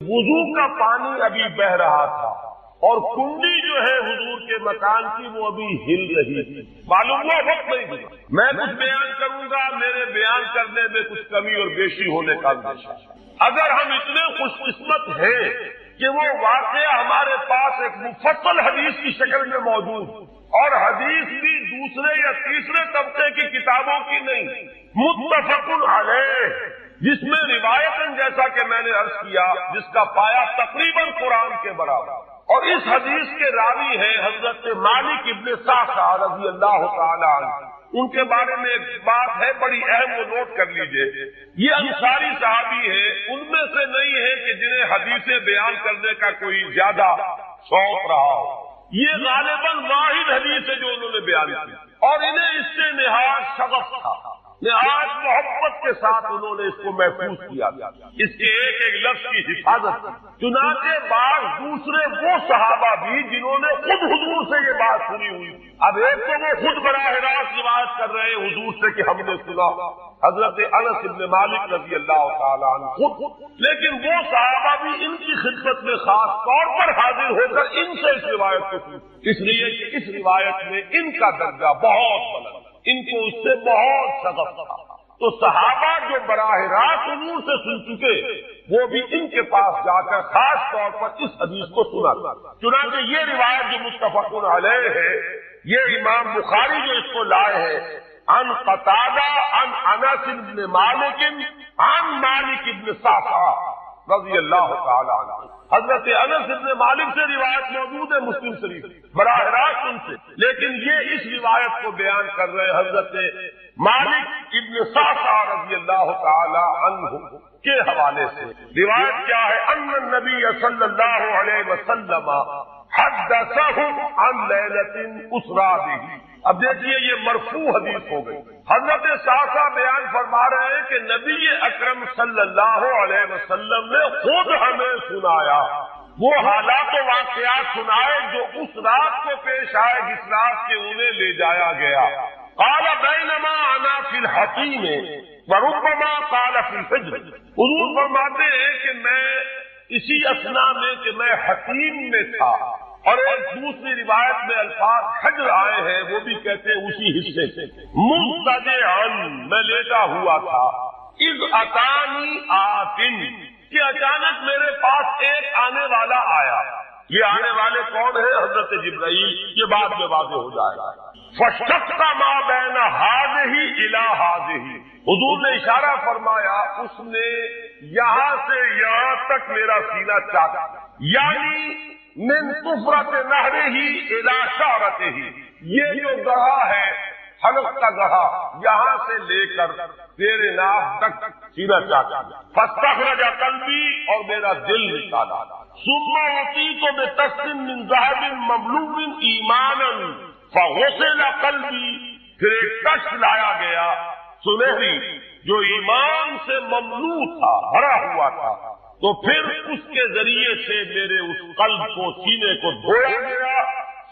وضو کا پانی ابھی بہ رہا تھا اور کنڈی جو ہے حضور کے مکان کی وہ ابھی ہل رہی تھی. معلوم ہوا وقت نہیں دیا. میں کچھ بیان کروں گا، میرے بیان کرنے میں کچھ کمی اور بیشی ہونے کا اندیشہ. اگر ہم اتنے خوش قسمت ہیں کہ وہ واقعہ ہمارے پاس ایک مفصل حدیث کی شکل میں موجود اور حدیث بھی دوسرے یا تیسرے طبقے کی کتابوں کی نہیں، متفق علیہ، جس میں روایتاً جیسا کہ میں نے عرض کیا جس کا پایا تقریباً قرآن کے برابر، اور اس حدیث کے راوی ہیں حضرت مالک ابن صعصع رضی اللہ تعالی عنہ. ان کے بارے میں ایک بات ہے بڑی اہم، وہ نوٹ کر لیجئے. یہ انصاری صحابی ہیں، ان میں سے نہیں ہے کہ جنہیں حدیثیں بیان کرنے کا کوئی زیادہ شوق رہا ہو. یہ غالباً واحد حدیث ہے جو انہوں نے بیان کی اور انہیں اس سے نہایت شغف تھا، نہایت محبت کے ساتھ انہوں نے اس کو محفوظ کیا، اس کے ایک ایک لفظ کی حفاظت کی. چنانچہ بعض دوسرے وہ صحابہ بھی جنہوں نے خود حضور سے یہ بات سنی ہوئی، اب ایک تو وہ خود براہ راست روایت کر رہے ہیں حضور سے کہ ہم نے سنا، حضرت انس بن مالک رضی اللہ تعالیٰ عنہ خود، لیکن وہ صحابہ بھی ان کی خدمت میں خاص طور پر حاضر ہو کر ان سے اس روایت کو سنی، اس لیے کہ اس روایت میں ان کا درجہ بہت بلند، ان کو اس سے بہت شغف تھا. تو صحابہ جو براہ راست حضور سے سن چکے وہ بھی ان کے پاس جا کر خاص طور پر اس حدیث کو سنا. چنانچہ یہ روایت جو متفق علیہ ہے، یہ امام بخاری جو اس کو لائے ہیں، عن قتادہ عن انس بن مالک عن مالک بن صعصع رضی اللہ تعالی عنہ. حضرت انس بن مالک سے روایت موجود ہے مسلم شریف، براہ راست ان سے، لیکن یہ اس روایت کو بیان کر رہے حضرت مالک ابن صعصع رضی اللہ تعالی عنہ کے حوالے سے. روایت کیا ہے؟ ان النبی صلی اللہ علیہ وسلم حدثهم عن لیلۃ اسری بہ. اب دیکھیے یہ مرفوع حدیث ہو گئی. حضرت صعصع بیان فرما رہے ہیں کہ نبی اکرم صلی اللہ علیہ وسلم نے خود ہمیں سنایا، وہ حالات و واقعات سنائے جو اس رات کو پیش آئے جس رات کے انہیں لے جایا گیا. قال بینما انا فی الحتیم وربما قال فی الفجر. حضور فرماتے ہیں کہ میں اسی اثنا میں کہ میں حتیم میں تھا، اور ایک دوسری روایت میں الفاظ حجر آئے ہیں، وہ بھی کہتے ہیں اسی حصے سے، مضطجعا میں لیٹا ہوا تھا، اذ اتانی آتن کہ اچانک میرے پاس ایک آنے والا آیا. یہ آنے والے کون ہیں؟ حضرت جبرائیل. یہ بعد میں واضح ہو جائے گا. فشق ما بین ہذہ الی ہذہ. حضور نے اشارہ فرمایا، اس نے یہاں سے یہاں تک میرا سینہ چاٹا، یعنی من طفرت نہرہ الی شعرتہ. یہ جو گڑھا ہے حلق کا گڑھا، یہاں سے لے کر تیرے ناف تک سینہ چاٹا. فاستخرج قلبی اور میرا دل نکالا. ثم اعطیت بطست من ذهب مملوء ایمانا فغسل قلبی. پھر ایک کش لایا گیا سنہری جو ایمان سے مملوء تھا، بھرا ہوا تھا، تو پھر اس کے ذریعے سے میرے اس قلب کو، سینے کو دھویا گیا.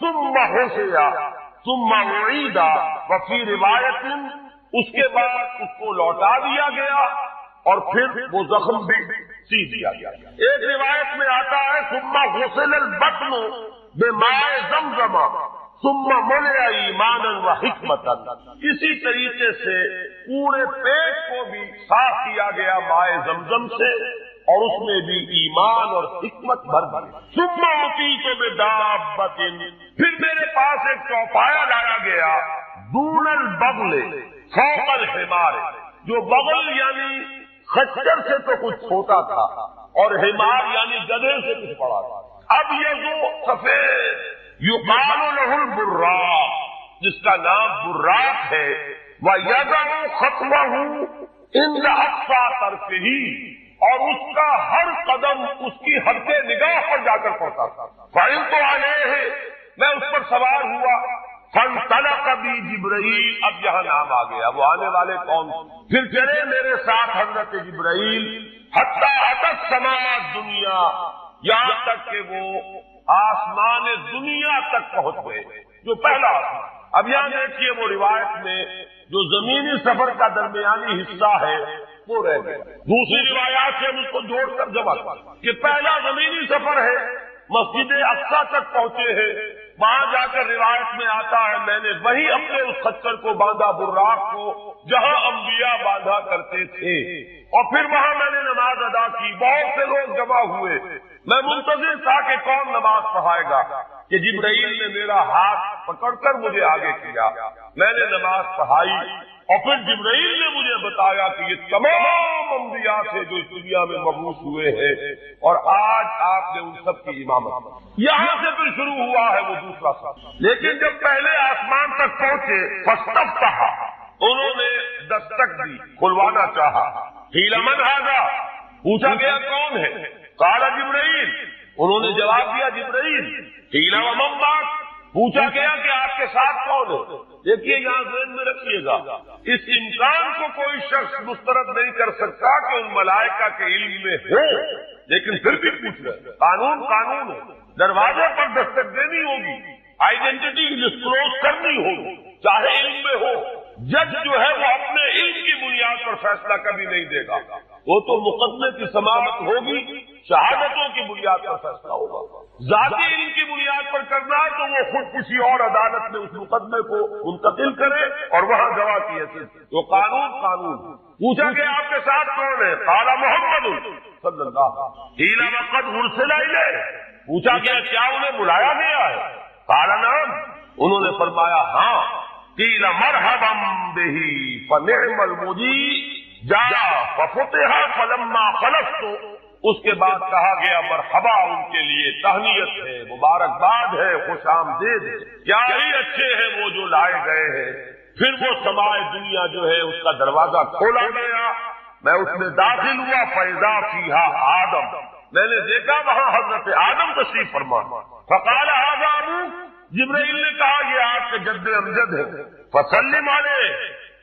ثم غسل ثم اعید وفی روایت، اس کے بعد اس کو لوٹا دیا گیا اور پھر وہ زخم بھی سی دیا گیا. ایک روایت میں آتا ہے ثم غسل البطن بماء زمزم ثم ملئ ایمانا وحکمتا. اسی طریقے سے پورے پیٹ کو بھی صاف کیا گیا مائے زمزم سے اور اس میں بھی ایمان اور حکمت بھر دی. ثم اعطیت بدابۃ، پھر میرے پاس ایک چوپایا لایا گیا، دون البغل فوق الحمار، جو بغل یعنی خچر سے تو کچھ چھوٹا تھا اور حمار یعنی گدھے سے کچھ بڑا تھا. اب یہ جو سفید یقال له البراق، جس کا نام براق ہے، وَيَضَعُ خَطْوَهُ عِنْدَ أَقْصَى طَرْفِهِ، اور اس کا ہر قدم اس کی حد نگاہ پر جا کر پڑتا تھا. فَعِلْتُ عَلَيْهِ، میں اس پر سوار ہوا. فَانْطَلَقَ بِي جِبْرَائِیل، اب یہاں نام آ گیا، وہ آنے والے کون؟ پھر چلے میرے ساتھ حضرت جبرائیل حَتَّى أَتَى السَّمَاءَ الدُّنْيَا، یہاں تک کہ وہ آسمان دنیا تک پہنچ گئے، جو پہلا آسمان. اب یہاں دیکھیے وہ روایت میں جو زمینی سفر کا درمیانی حصہ ہے وہ رہ گیا۔ دوسری روایات سے ہم اس کو جوڑ کر جمع کہ پہلا زمینی سفر ہے، مسجد اقصیٰ تک پہنچے ہیں، وہاں جا کر روایت میں آتا ہے میں نے وہی اپنے اس خچر کو باندھا، براق کو، جہاں انبیاء باندھا کرتے تھے، اور پھر وہاں میں نے نماز ادا کی، بہت سے لوگ جمع ہوئے، میں منتظر تھا کہ کون نماز پڑھائے گا، کہ جبرائیل نے میرا ہاتھ پکڑ کر مجھے آگے کیا، میں نے نماز پڑھائی، اور پھر جبرائیل نے مجھے بتایا کہ یہ تمام انبیاء سے جو اس دنیا میں مبعوث ہوئے ہیں، اور آج آپ نے ان سب کی امامت۔ یہاں سے پھر شروع ہوا ہے وہ دوسرا سفر، لیکن جب پہلے آسمان تک پہنچے فاستفتح، انہوں نے دستک دی، کھلوانا چاہا، قیل من ھذا، پوچھا گیا کون ہے، قال جبرائیل، انہوں نے جواب دیا جبرائیل، قیل ومن معک، پوچھا گیا کہ آپ کے ساتھ کون ہے۔ دیکھیے یہاں ذہن میں رکھیے گا، اس امکان کو کوئی شخص مسترد نہیں کر سکتا کہ ان ملائکہ کے علم میں ہو، لیکن پھر بھی پوچھ رہے، قانون ہے، دروازے پر دستک دینی ہوگی، آئیڈینٹی ڈسکلوز کرنی ہوگی، چاہے علم میں ہو۔ جج جو ہے وہ اپنے علم کی بنیاد پر فیصلہ کبھی نہیں دے گا، وہ تو مقدمے کی سماعت ہوگی، شہادتوں کی بنیاد پر فیصلہ ہوگا۔ ذاتی علم کی بنیاد پر کرنا ہے تو وہ خود کسی اور عدالت میں اس مقدمے کو منتقل کرے اور وہاں گواہ کی حیثیت، تو قانون۔ پوچھا کہ آپ کے ساتھ کون ہے، قال محمد صلی اللہ علیہ وسلم، قیل وقد ارسل الیہ، پوچھا گیا کیا انہیں بلایا گیا ہے، قال نعم، انہوں نے فرمایا ہاں، قیل مرحبا بہ فنعم المجیب جاء ففتح فلما خلصت، اس کے بعد کہا گیا مرحبا ان کے لیے، تہنیت ہے، مبارکباد ہے، خوش آمدید ہے، کیا ہی اچھے ہیں وہ جو لائے گئے ہیں۔ پھر وہ سمائے دنیا جو ہے اس کا دروازہ کھولا گیا، میں اس میں داخل ہوا، فاذا فیہا آدم، میں نے دیکھا وہاں حضرت آدم تشریف فرما، فقال ھذا ابوک، جبرائیل نے کہا یہ آپ کے جد امجد ہے، فسلم علیہ،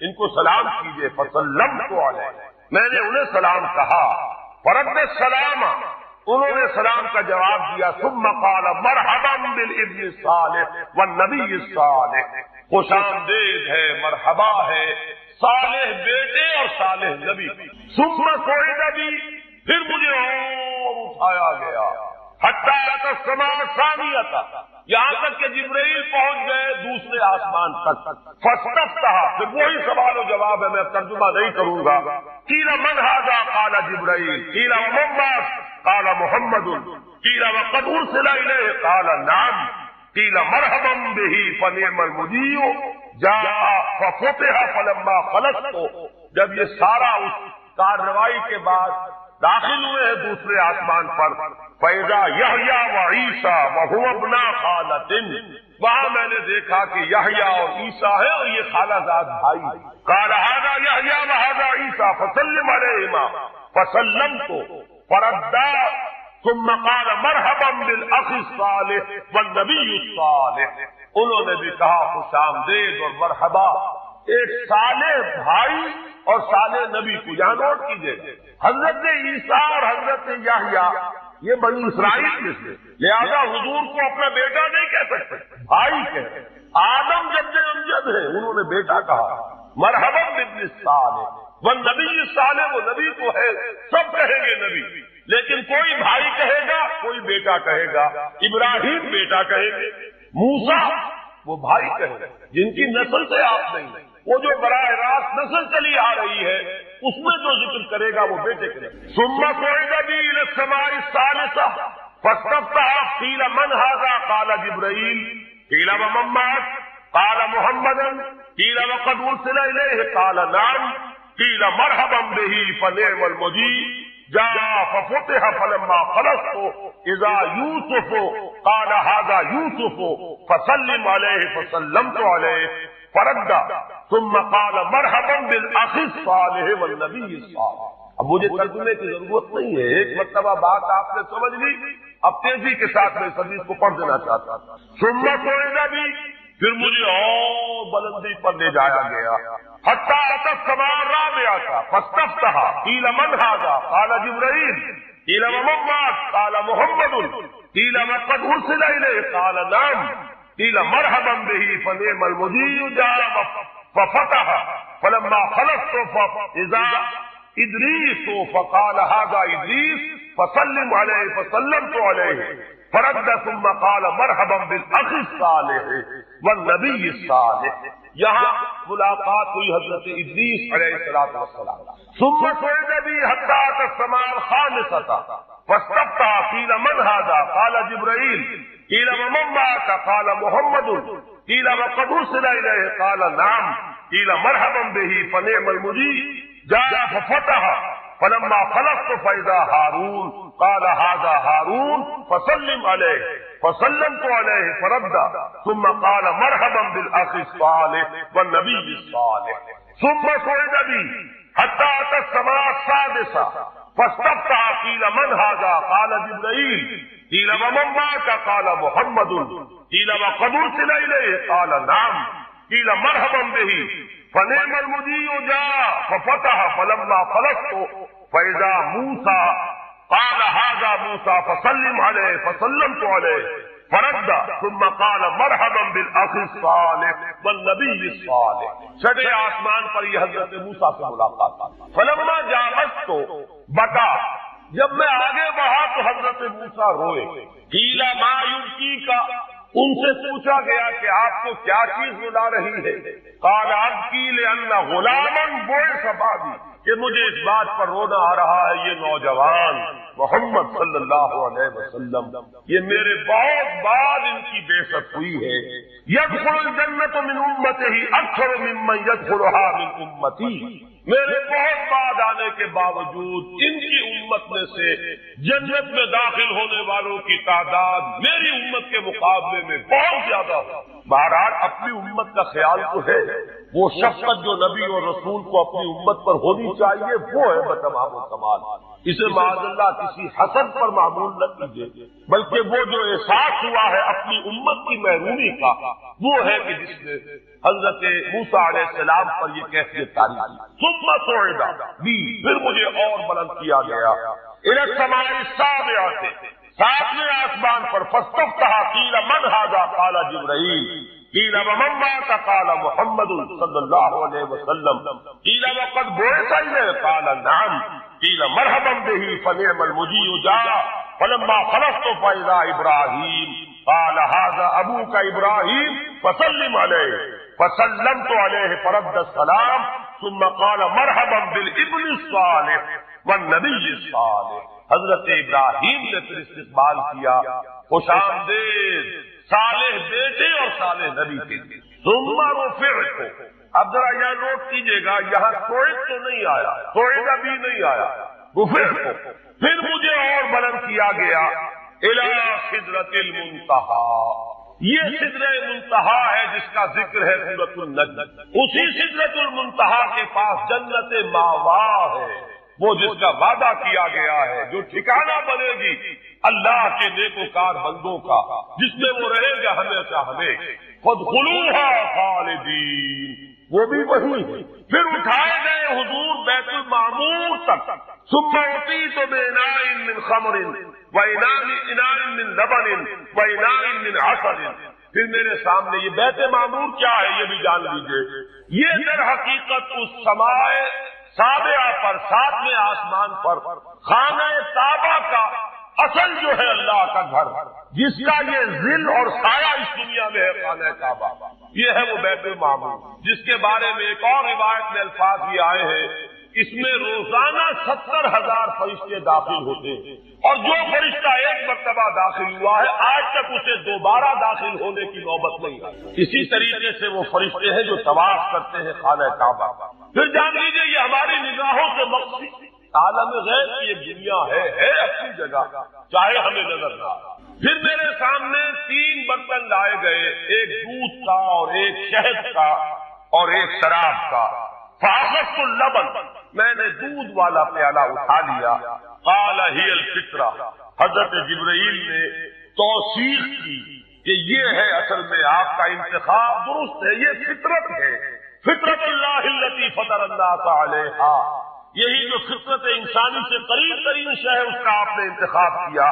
ان کو سلام کیجئے، فسلمت علیہ، میں نے انہیں سلام کہا، فرد السلام، انہوں نے سلام کا جواب دیا، ثم قال مرحبا بالابن الصالح والنبی الصالح، خوش آمدید ہے، مرحبا ہے صالح بیٹے اور صالح نبی۔ ثم صعد بی، پھر مجھے اور اٹھایا گیا، حتی اتى السماء الثانیہ، یہاں تک کہ جبرائیل پہنچ گئے دوسرے آسمان تک، فاستفتح، پھر وہی سوال و جواب ہے، میں ترجمہ نہیں کروں گا، قیل من ھذا، قال جبرائیل، قیل ومن معک، قال محمد، قیل وقد ارسل الیہ، قال نعم، قیل مرحبا بہ فنعم المجیب جاء ففتح فلما خلصت، جب یہ سارا اس کارروائی کے بعد داخل ہوئے ہیں دوسرے آسمان پر، فَإِذَا یحییٰ وعیسیٰ وَهُوَ ابْنَا خَالَةٍ، وہاں میں نے دیکھا کہ یحییٰ اور عیسیٰ ہے اور یہ خالہ زاد بھائی، قال ھذا یحییٰ وھذا عیسیٰ فسلم علیہما، فسلمت، فردا، ثم قال مرحبا بالاخ الصالح والنبی الصالح، انہوں نے بھی کہا خوش آمدید اور مرحبا ایک صالح بھائی اور صالح نبی کو، یہاں نوٹ کیجئے، حضرت عیسیٰ اور حضرت یحییٰ یہ بنی اسرائیل میں سے، لہذا حضور کو اپنا بیٹا نہیں کہہ سکتے، بھائی کہتے، آدم جد امجد ہے، انہوں نے بیٹا کہا، مرحبا بابن الصالح والنبی الصالح، وہ نبی تو ہے، سب کہیں گے نبی، لیکن کوئی بھائی کہے گا، کوئی بیٹا کہے گا، ابراہیم بیٹا کہیں گے، موسیٰ وہ بھائی کہیں گے، جن کی نسل سے آپ نہیں، وہ جو براہ راست نسل چلی آ رہی ہے اس میں جو ذکر کرے گا وہ بیٹے کرے گا۔ ثم صعد بی الی السماء الثالثہ فاستفتح، قیل من ھذا، قال جبرائیل، قیل ومن معک، قال محمد، قیل وقد ارسل الیہ، قال نعم، قیل مرحبا بہ فنعم المجیب جاء ففتح فلما خلصت اذا یوسف، قال ھذا یوسف، فسلم علیہ، فسلمت علیہ، فرد، ثم قال مرحبا بالاخ الصالح والنبی الصالح۔ اب مجھے ترجمے کی ضرورت نہیں ہے، ایک مرتبہ بات آپ نے سمجھ لی، اب تیزی کے ساتھ میں اس حدیث کو پڑھ دینا چاہتا تھا۔ ثم صعد بی، پھر مجھے اور بلندی پر لے جایا گیا، حتی اتى السماء الرابعہ، فاستفتح، قیل من ھذا، قال جبرائیل، قیل ومن معک، قال محمد، قیل وقد ارسل الیہ، قال نعم، قیل مرحبا بہ فنعم المجیب جاء ففتح فلما خلصت فاذا ادریس فقال هذا ادریس فسلم علیہ فسلمت علیہ فرد ثم قال مرحبا بالاخ الصالح والنبی الصالح. یہاں ملاقات ہوئی حضرت ادریس علیہ السلام. ثم صعد بي حتى أتى السماء الخامسة فاستفتح قيل من هذا قال جبرائيل قيل ومن معك قال محمد قيل وقد أرسل إليه قال نعم قيل مرحبا به فنعم المجيب جاء ففتح فلما خلصت فإذا هارون قال هذا هارون فسلم عليه فسلمت عليه فرد ثم قال مرحبا بالأخ الصالح والنبي الصالح. ثم صعد بي حتى أتى السماء السادسة فاستفتح قيل من هذا قال جبرائيل قيل ومن معك قال محمد قيل وقد أرسل إليه قال نعم قيل مرحبا به فنعم المجيء جاء ففتح فلما خلصت فإذا موسى قال هذا موسى فسلم عليه فسلمت عليه فرد ثم قال مرحبا بالاخ الصالح والنبی الصالح. چھٹے آسمان پر یہ حضرت موسیٰ سے ملاقات. فلما جاوزت بتا جب میں آگے بڑھا تو حضرت موسیٰ روئے. قیل ما یبکیک ان سے پوچھا گیا کہ آپ کو کیا چیز رلا رہی ہے. قال ابکی لأن غلاما بعث بعدی کہ مجھے اس بات پر رونا آ رہا ہے یہ نوجوان محمد صلی اللہ علیہ وسلم یہ میرے بہت بعد ان کی بعثت ہوئی ہے. یدخل الجنت من امتہ اکثر ممن یدخلها من امتی میرے بہت بعد آنے کے باوجود ان کی امت میں سے جنت میں داخل ہونے والوں کی تعداد میری امت کے مقابلے میں بہت زیادہ ہو. بہرحال اپنی امت کا خیال تو ہے وہ شفقت جو نبی اور رسول کو اپنی امت پر ہونی چاہیے وہ ہے بتمام و کمال. اسے معاذ اللہ کسی حسد پر معمول نہ کیجیے بلکہ وہ جو احساس ہوا ہے اپنی امت کی محرومی کا وہ ہے کہ جس نے حضرت موسیٰ علیہ السلام پر یہ کیفیت تاری کی. ثم صعد بی پھر مجھے اور بلند کیا گیا الی السماء السابعۃ ساتویں آسمان پر فاستفتح قیل من هذا قال جبرائیل قیل ومن معك قال محمد صلی اللہ علیہ وسلم قیل وقد بعث إليه قال نعم قیل مرحبا به فنعم المجيء جاء فلما خلصت فإذا إبراهيم قال هذا أبوك إبراهيم فسلم عليه فسلمت عليه فرد السلام ثم قال مرحبا بالابن الصالح والنبي الصالح. حضرت ابراہیم نے پھر استقبال کیا خوش آمدید صالح بیٹے اور صالح نبی کے. ثم رفعت اب ذرا یہاں نوٹ کیجیے گا یہاں صعد تو نہیں آیا صعد ابھی نہیں آیا رفعت پھر مجھے اور بلند کیا گیا الی سدرۃ المنتہی. یہ سدرۃ المنتہی ہے جس کا ذکر ہے سورۃ النجم. اسی سدرۃ المنتہی کے پاس جنت ماوا ہے وہ جس کا وعدہ کیا گیا ہے جو ٹھکانہ بنے گی اللہ کے نیکوکار بندوں کا جس میں وہ رہے گا ہمیشہ ہمیشہ. فادخلوها خالدین وہ بھی وہی ہے. پھر اٹھائے گئے حضور بیت المعمور تک. ثم اعطیت باناء من خمر واناء من لبن واناء من عسل. پھر میرے سامنے یہ بیت معمور کیا ہے یہ بھی جان لیجیے. یہ در حقیقت اس سمائے سابعہ پر ساتویں آسمان پر خانہ کعبہ کا اصل جو ہے اللہ کا گھر جس کا یہ ظل اور سایہ اس دنیا میں ہے خانہ کعبہ یہ ہے وہ بیت المعمور جس کے بارے میں ایک اور روایت میں الفاظ بھی آئے ہیں اس میں روزانہ 70,000 فرشتے داخل ہوتے ہیں اور جو فرشتہ ایک مرتبہ داخل ہوا ہے آج تک اسے دوبارہ داخل ہونے کی نوبت نہیں آئی. اسی طریقے سے وہ فرشتے ہیں جو طواف کرتے ہیں خانہ کعبہ. پھر جان لیجیے یہ ہماری نگاہوں سے مقصد عالم غیب کی ایک دنیا ہے اپنی جگہ چاہے ہمیں نظر نہ آئے. پھر میرے سامنے 3 برتن لائے گئے ایک دودھ کا اور ایک شہد کا اور ایک شراب کا. فاخذت اللبن میں نے دودھ والا پیالہ اٹھا لیا. قال ہی الفطرہ حضرت جبرائیل نے توثیق کی کہ یہ ہے اصل میں آپ کا انتخاب درست ہے یہ فطرت ہے. فطرت اللہ التی فطر الناس علیہا یہی جو فطرت انسانی سے قریب ترین شے ہے اس کا آپ نے انتخاب کیا.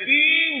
3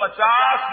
50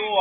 2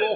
2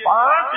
5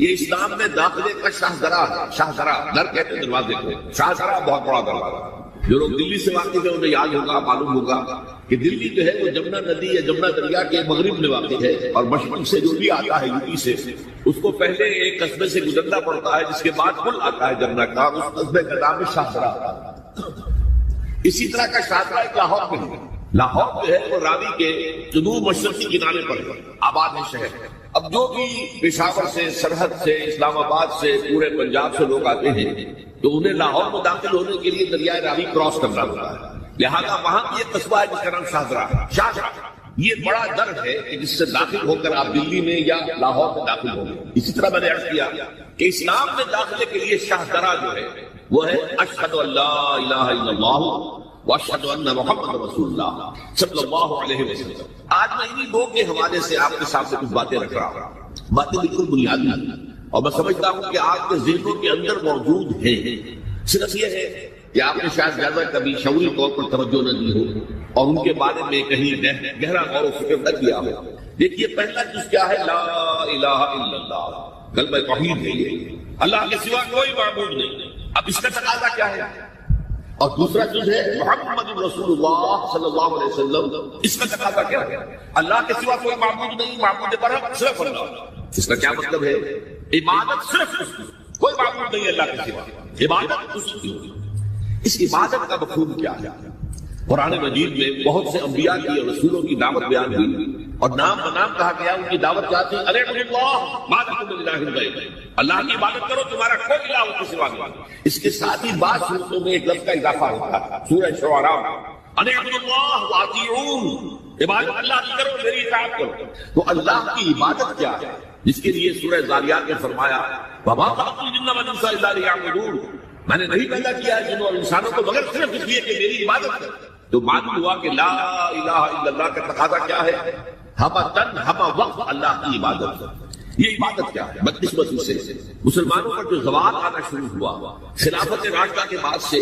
یہ اسلام میں داخلے کا شاہدرہ ہے. شاہدرہ در کہتے ہیں دروازے کو. شاہدرہ بہت بڑا دروازہ. جو لوگ دلی سے واقف ہیں انہیں یاد ہوگا, معلوم ہوگا کہ دلی جو ہے وہ جمنا ندی یا جمنا دریا کے مغرب میں واقع ہے, اور مشرق سے جو بھی آتا ہے یو پی سے, اس کو پہلے ایک قصبے سے گزرنا پڑتا ہے, جس کے بعد پل آتا ہے جمنا کا. اس قصبے کا نام ہے شاہدرہ. اسی طرح کا شاہدرہ لاہور میں ہے. لاہور جو ہے وہ راوی کے جنوب مشرقی کنارے پر آباد ہے شہر. اب جو بھی پشاور سے, سرحد سے, اسلام آباد سے, پورے پنجاب سے لوگ آتے ہیں تو انہیں لاہور میں داخل ہونے کے لیے دریائے راوی کراس کرنا ہوتا ہے. لہذا وہاں بھی ایک قصبہ ہے جس کا نام شاہدرہ ہے. شاہدرہ یہ بڑا در ہے کہ جس سے داخل ہو کر آپ دلی میں یا لاہور میں داخل ہوں گے. اسی طرح میں نے عرض کیا کہ اسلام میں داخلے کے لیے شاہدرہ جو ہے وہ ہے اشہد ان لا الہ الا اللہ واشہد ان محمد رسول اللہ صلی اللہ علیہ وسلم. آج میں انہی دو کے حوالے سے آپ کے سامنے کچھ باتیں رکھ رہا ہوں. باتیں بالکل بنیادی ہیں اور میں سمجھتا ہوں کہ آپ کے ذہنوں کے اندر موجود ہیں. صرف یہ ہے کہ آپ نے شاید زیادہ کبھی شعوری طور پر توجہ نہ دی ہو اور ان کے بارے میں کہیں گہرا غور و فکر نہ کیا ہو. دیکھیے پہلا چیز کیا ہے؟ لا الہ الا اللہ. کلمہ توحید ہے یہ, اللہ کے سوا کوئی معبود نہیں. اب اس کا تقاضا کیا ہے؟ اور دوسرا چیز ہے محمد رسول اللہ صلی اللہ علیہ وسلم. اس کا تقاضا کیا ہے؟ اللہ کے سوا کوئی معبود نہیں, معبود برحق صرف اللہ. اس کا کیا مطلب ہے؟ عبادت صرف اس کی, کوئی معبود نہیں اللہ کے سوا, عبادت اس کی. اس عبادت کا مفہوم کیا ہے؟ قرآن مجید میں بہت سے انبیاء کی اور رسولوں کی دعوت بیان ہوئی اور نام بنام کہا گیا. ان کی دعوت کیا تھی؟ اعبدوا اللہ ما لکم من الہ غیرہ. اللہ کی عبادت کرو, تمہارا کوئی الہ اس کے سوا نہیں. اس کے ساتھ ہی بعض صورتوں میں ایک لفظ کا اضافہ ہوتا ہے. سورہ شعراء اعبدوا اللہ واطیعون, عبادت اللہ کی کرو, میری اطاعت کرو. تو اللہ کی عبادت کیا ہے جس کے لیے سورہ ذاریات میں فرمایا وما خلقت الجن والانس الا لیعبدون, میں نے نہیں پیدا کیا ہے جنوں اور انسانوں کو مگر صرف اس لیے کہ میری عبادت کریں. تو معلوم ہوا کہ لا الہ الا اللہ کا تقاضا کیا ہے؟ ہمہ تن ہمہ وقت اللہ کی عبادت. یہ عبادت کیا ہے؟ بدقسمتی سے مسلمانوں پر جو زوال آنا شروع ہوا خلافت راشدہ کے بعد سے,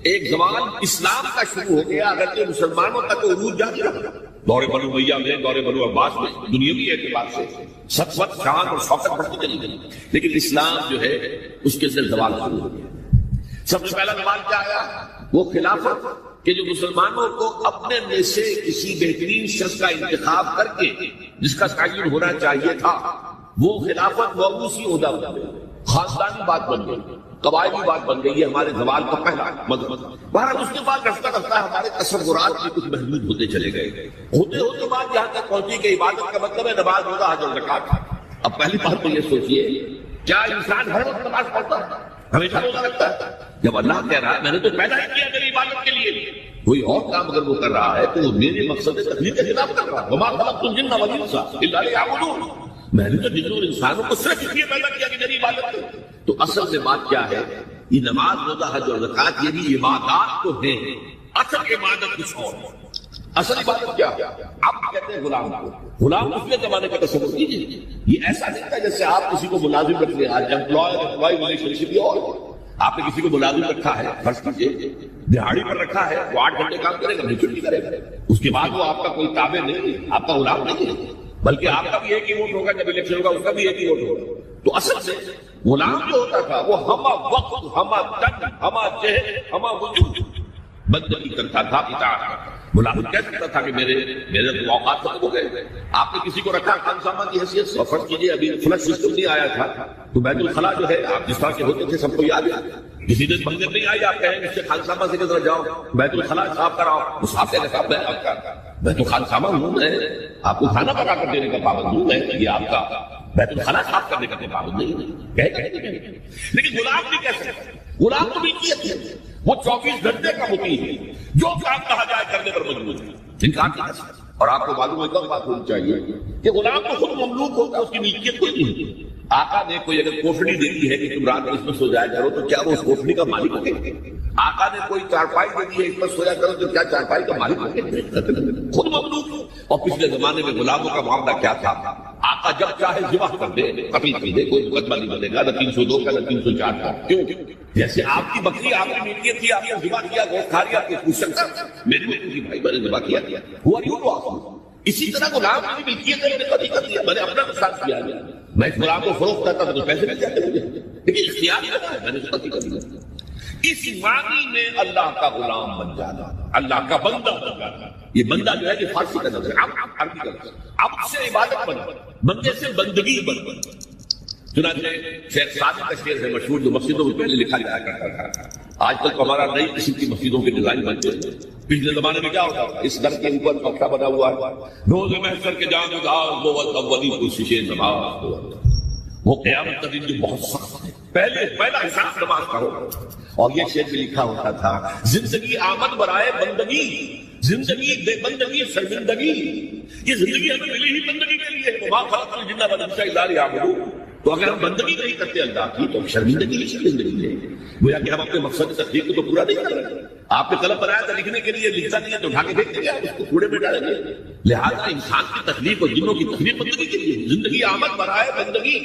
ایک زوال اسلام کا شروع ہو گیا. اگرچہ مسلمانوں کا تو عروج جاری رہا دور بنو امیہ میں, دور بنو عباس میں, دنیاوی اعتبار سے سطوت, شان اور شوکت بڑھتی چلی گئی, لیکن اسلام جو ہے اس کے اندر زوال شروع ہو گیا. سب سے پہلا زوال کیا آیا؟ وہ خلافت کہ جو مسلمانوں کو اپنے میں سے کسی بہترین شخص کا انتخاب کر کے جس کا تعین ہونا چاہیے تھا, وہ خلافت موروثی عہدہ بن گئی, خاندانی بات بن گئی, قبائلی بات بن گئی. یہ ہمارے زوال کا پہلا مذہب. بہرحال اس کے بعد رفتہ رفتہ ہمارے تصورات بھی کچھ محدود ہوتے چلے گئے. ہوتے ہوتے بعد یہاں تک پہنچی کہ عبادت کا مطلب ہے نماز, روزہ, حج اور زکات. اب پہلی بات تو یہ سوچئے, کیا انسان ہر وقت نماز پڑھتا ہے, ہمیشہ روزہ رکھتا ہے؟ جب اللہ کہہ رہا ہے میں نے تو پیدا ہی کیا میری عبادت کے لیے, کوئی اور کام اگر وہ کر رہا ہے تو وہ میرے مقصد تخلیق کے خلاف کر رہا ہے. وما خلقت الجن والانس الا لیعبدون, میں نے تو جنوں اور انسانوں کو صرف اس لیے پیدا کیا کہ میری عبادت کریں. تو اصل میں بات کیا ہے؟ یہ نماز, روزہ, حج اور زکات یہ بھی عبادات تو ہیں, اصل عبادت کچھ اور. اصل عبادت کیا ہے؟ آپ کہتے ہیں غلام کو. غلام اس لیے زمانے کا تصور کیجیے, یہ ایسا نہیں تھا جیسے آپ کسی کو ملازم رکھ لیں. آج امپلائی ریلیشن شپ یہ اور آپ نے کسی کو ملازم رکھا ہے, فرض کیجیے دہاڑی پر رکھا ہے, وہ 8 گھنٹے کام کرے گا, نہیں چھٹی کرے گا. اس کے بعد وہ آپ کا کوئی تابع نہیں, آپ کا غلام نہیں ہے, بلکہ آپ کا بھی ایک ہی ووٹ ہوگا, جب الیکشن ہوگا اس کا بھی ایک ہی ووٹ ہوگا. تو اصل سے غلام جو ہوتا تھا وہ ہمہ وقت, ہمہ تن, ہمہ چہر, ہمہ وجود بندگی کرتا تھا, اطاعت کرتا تھا. ملازم کہہ سکتا تھا کہ میرے اوقات ختم ہو گئے. آپ نے کسی کو رکھا خان سامان کی حیثیت سے, فرض کیجیے ابھی فلش سسٹم نہیں آیا تھا تو بیت الخلاء جو ہے آپ جس طرح کے ہوتے تھے سب کو یاد ہے. کسی دن منظر نہیں آئی, آپ کہیں اس سے خان سامان سے کدھر جاؤ, بیت الخلاء صاف کراؤ, وہ صاف سے صاف ہے آپ کا. بیت الخان سامان ہوں میں آپ کو کھانا پکا کر دینے کا پابند ہوں میں, یہ آپ کا بیت الخلاء صاف کرنے کا پابند نہیں. لیکن غلام بھی کہہ سکتے, غلام تو ملکیت ہے, وہ 24 گھنٹے کا مطیع ہے, جو کام کہا جائے کرنے پر مجبور ہے. انکار نہیں کر سکتا. اور آپ کو معلوم ہے کب بات ہونی چاہیے کہ غلام تو خود مملوک ہوتا ہے, اس کی ملکیت کوئی نہیں ہے. آقا نے کوئی اگر کوٹڑی دے دی ہے کہ تم رات میں اس میں سو جایا کرو تو کیا وہ اس کوٹڑی کا مالک ہوگے؟ آقا نے کوئی چارپائی دے دی ہے اس میں سویا کرو تو کیا چارپائی کا مالک ہوگے؟ خود مملوک. اور پچھلے زمانے میں غلاموں کا معاملہ کیا تھا؟ آقا جب چاہے ذبح کر دے, قتل کر دے, کوئی مقدمہ نہیں بنے گا, نہ 302 کا نہ 304 کا. کیوں؟ جیسے آپ کی بکری آپ کی ملکیت تھی, آپ نے ذبح کیا, گوشت کھا لیا, آپ کو پوچھ سکتا میری بکری بھائی میں نے ذبح کیا ہوا یوں. اسی طرح غلام کی ملکیت ہے, میں نے قتل کر دیا, میں نے اپنا نقصان کیا. میں غلام کو فروخت کرتا تھا تو پیسے مل جاتے مجھے، لیکن اختیار کرتا ہے میں نے قتل کر دیا۔ اس معنی میں اللہ کا غلام بن جانا، اللہ کا بندہ بن جانا۔ یہ بندہ جو ہے یہ فارسی کا لفظ ہے، اب عربی کا لفظ ہے۔ اب سے عبادت بن، بندے سے بندگی بن۔ چنانچہ شیخ سعدی کا شعر ہے مشہور، جو مسجدوں میں پہلے لکھا جایا کرتا تھا۔ آج تک تو ہمارا نئی قسم کی مسجدوں کے ڈیزائن بنتے ہیں۔ پچھلے زمانے میں کیا ہوتا تھا، اس در کے اوپر پکا بنا ہوا ہے، روز محشر کے جان گزار بوت اولی کوشش نماز، وہ قیامت کا دن جو بہت سخت ہے، پہلا حساب نماز کا ہوگا۔ اور یہ شعر میں لکھا ہوتا تھا، زندگی آمد برائے بندگی، زندگی بے بندگی شرمندگی۔ یہ زندگی ہمیں ملی ہی بندگی کے لیے، وما خلقت الجن والانس الا لیعبدون۔ تو اگر ہم بندگی نہیں کرتے اللہ کی تو شرمندگی ہی شرمندگی ہے، گویا کہ ہم اپنے مقصد تخلیق کو تو پورا نہیں کر رہے۔ آپ نے قلم بنایا تھا لکھنے کے لیے، لکھتا نہیں ہے تو اٹھا کے پھینک دیں گے، اس کو کوڑے میں ڈالیں گے۔ لہٰذا انسان کی تخلیق اور جنوں کی تخلیق بندگی کے لیے، زندگی آمد برائے بندگی،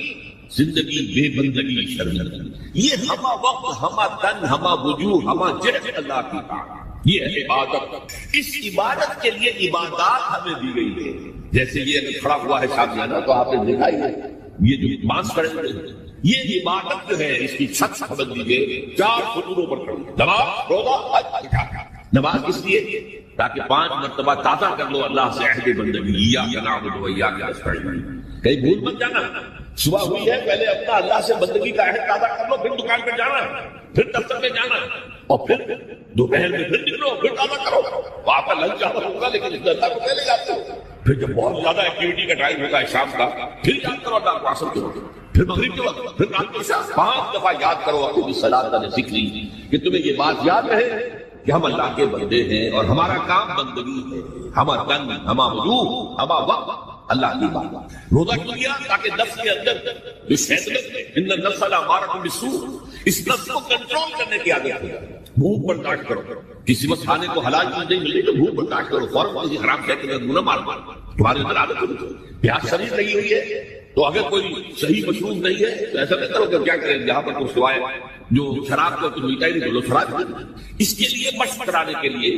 زندگی بے بندگی شرمندگی۔ یہ ہما وقت، ہما تن، ہما وجوہ، ہما جہد اللہ کی بات، یہ ہے عبادت۔ اس عبادت کے لیے عبادات ہمیں دی گئی ہے۔ جیسے یہ کھڑا ہوا ہے شامیانہ تو آپ نے دیکھا ہی ہے، یہ جو بانس کھڑے ہوئے ہیں، یہ عبادت جو ہے اس کی چھت سمجھ لیجیے 4 ستونوں پر کھڑی، نماز، روزہ، حج، زکات۔ نماز اس لیے تاکہ 5 مرتبہ تازہ کر لو اللہ سے عہد بندگی، ایاک نعبد و ایاک نستعین۔ کہیں بھول مت جانا، صبح ہوئی ہے پہلے اپنا اللہ سے بندگی کا عہد تازہ کر لو، پھر دکان پہ جانا، پھر دفتر میں جانا، اور پھر دوپہر میں پھر نکلو، پھر تازہ کرو۔ وہاں پر لنچ آور ہوگا لیکن اس اللہ کو پہلے جاتے ہو، پھر جب بہت زیادہ ایکٹیویٹی کا ٹائم ہوگا شام کا، پھر یاد کرو اللہ کو عصر کے وقت، پھر مغرب کے وقت، پھر رات کے عشاء، 5 دفعہ یاد کرو اپنی صلاۃ کا ذکر، کہ تمہیں یہ بات یاد رہے کہ ہم اللہ کے بندے ہیں اور ہمارا کام بندگی ہے، ہما تن، ہما وجوہ، ہما وقت اللہ کی بات۔ روزہ کیوں کیا؟ تاکہ نفس کے اندر جو شیطنت ہے، ان النفس لامارۃ بالسوء، اس نفس کو کنٹرول کرنے کی عادت ہے۔ بھوک برداشت کرو، کسی وقت کھانے کو حلال چیز نہیں مل رہی تو بھوک برداشت کرو، فوراً کسی حرام شے کے اندر منہ مار تمہارے اندر عادت ہو۔ پیاس شریف لگی ہوئی ہے تو اگر کوئی صحیح مشروب نہیں ہے تو ایسا نہیں کرو کہ کیا کریں، یہاں پر تو سوائے جو شراب کو کچھ میٹھا ہی نہیں، بولو شراب۔ اس کے لیے مشق کرانے کے لیے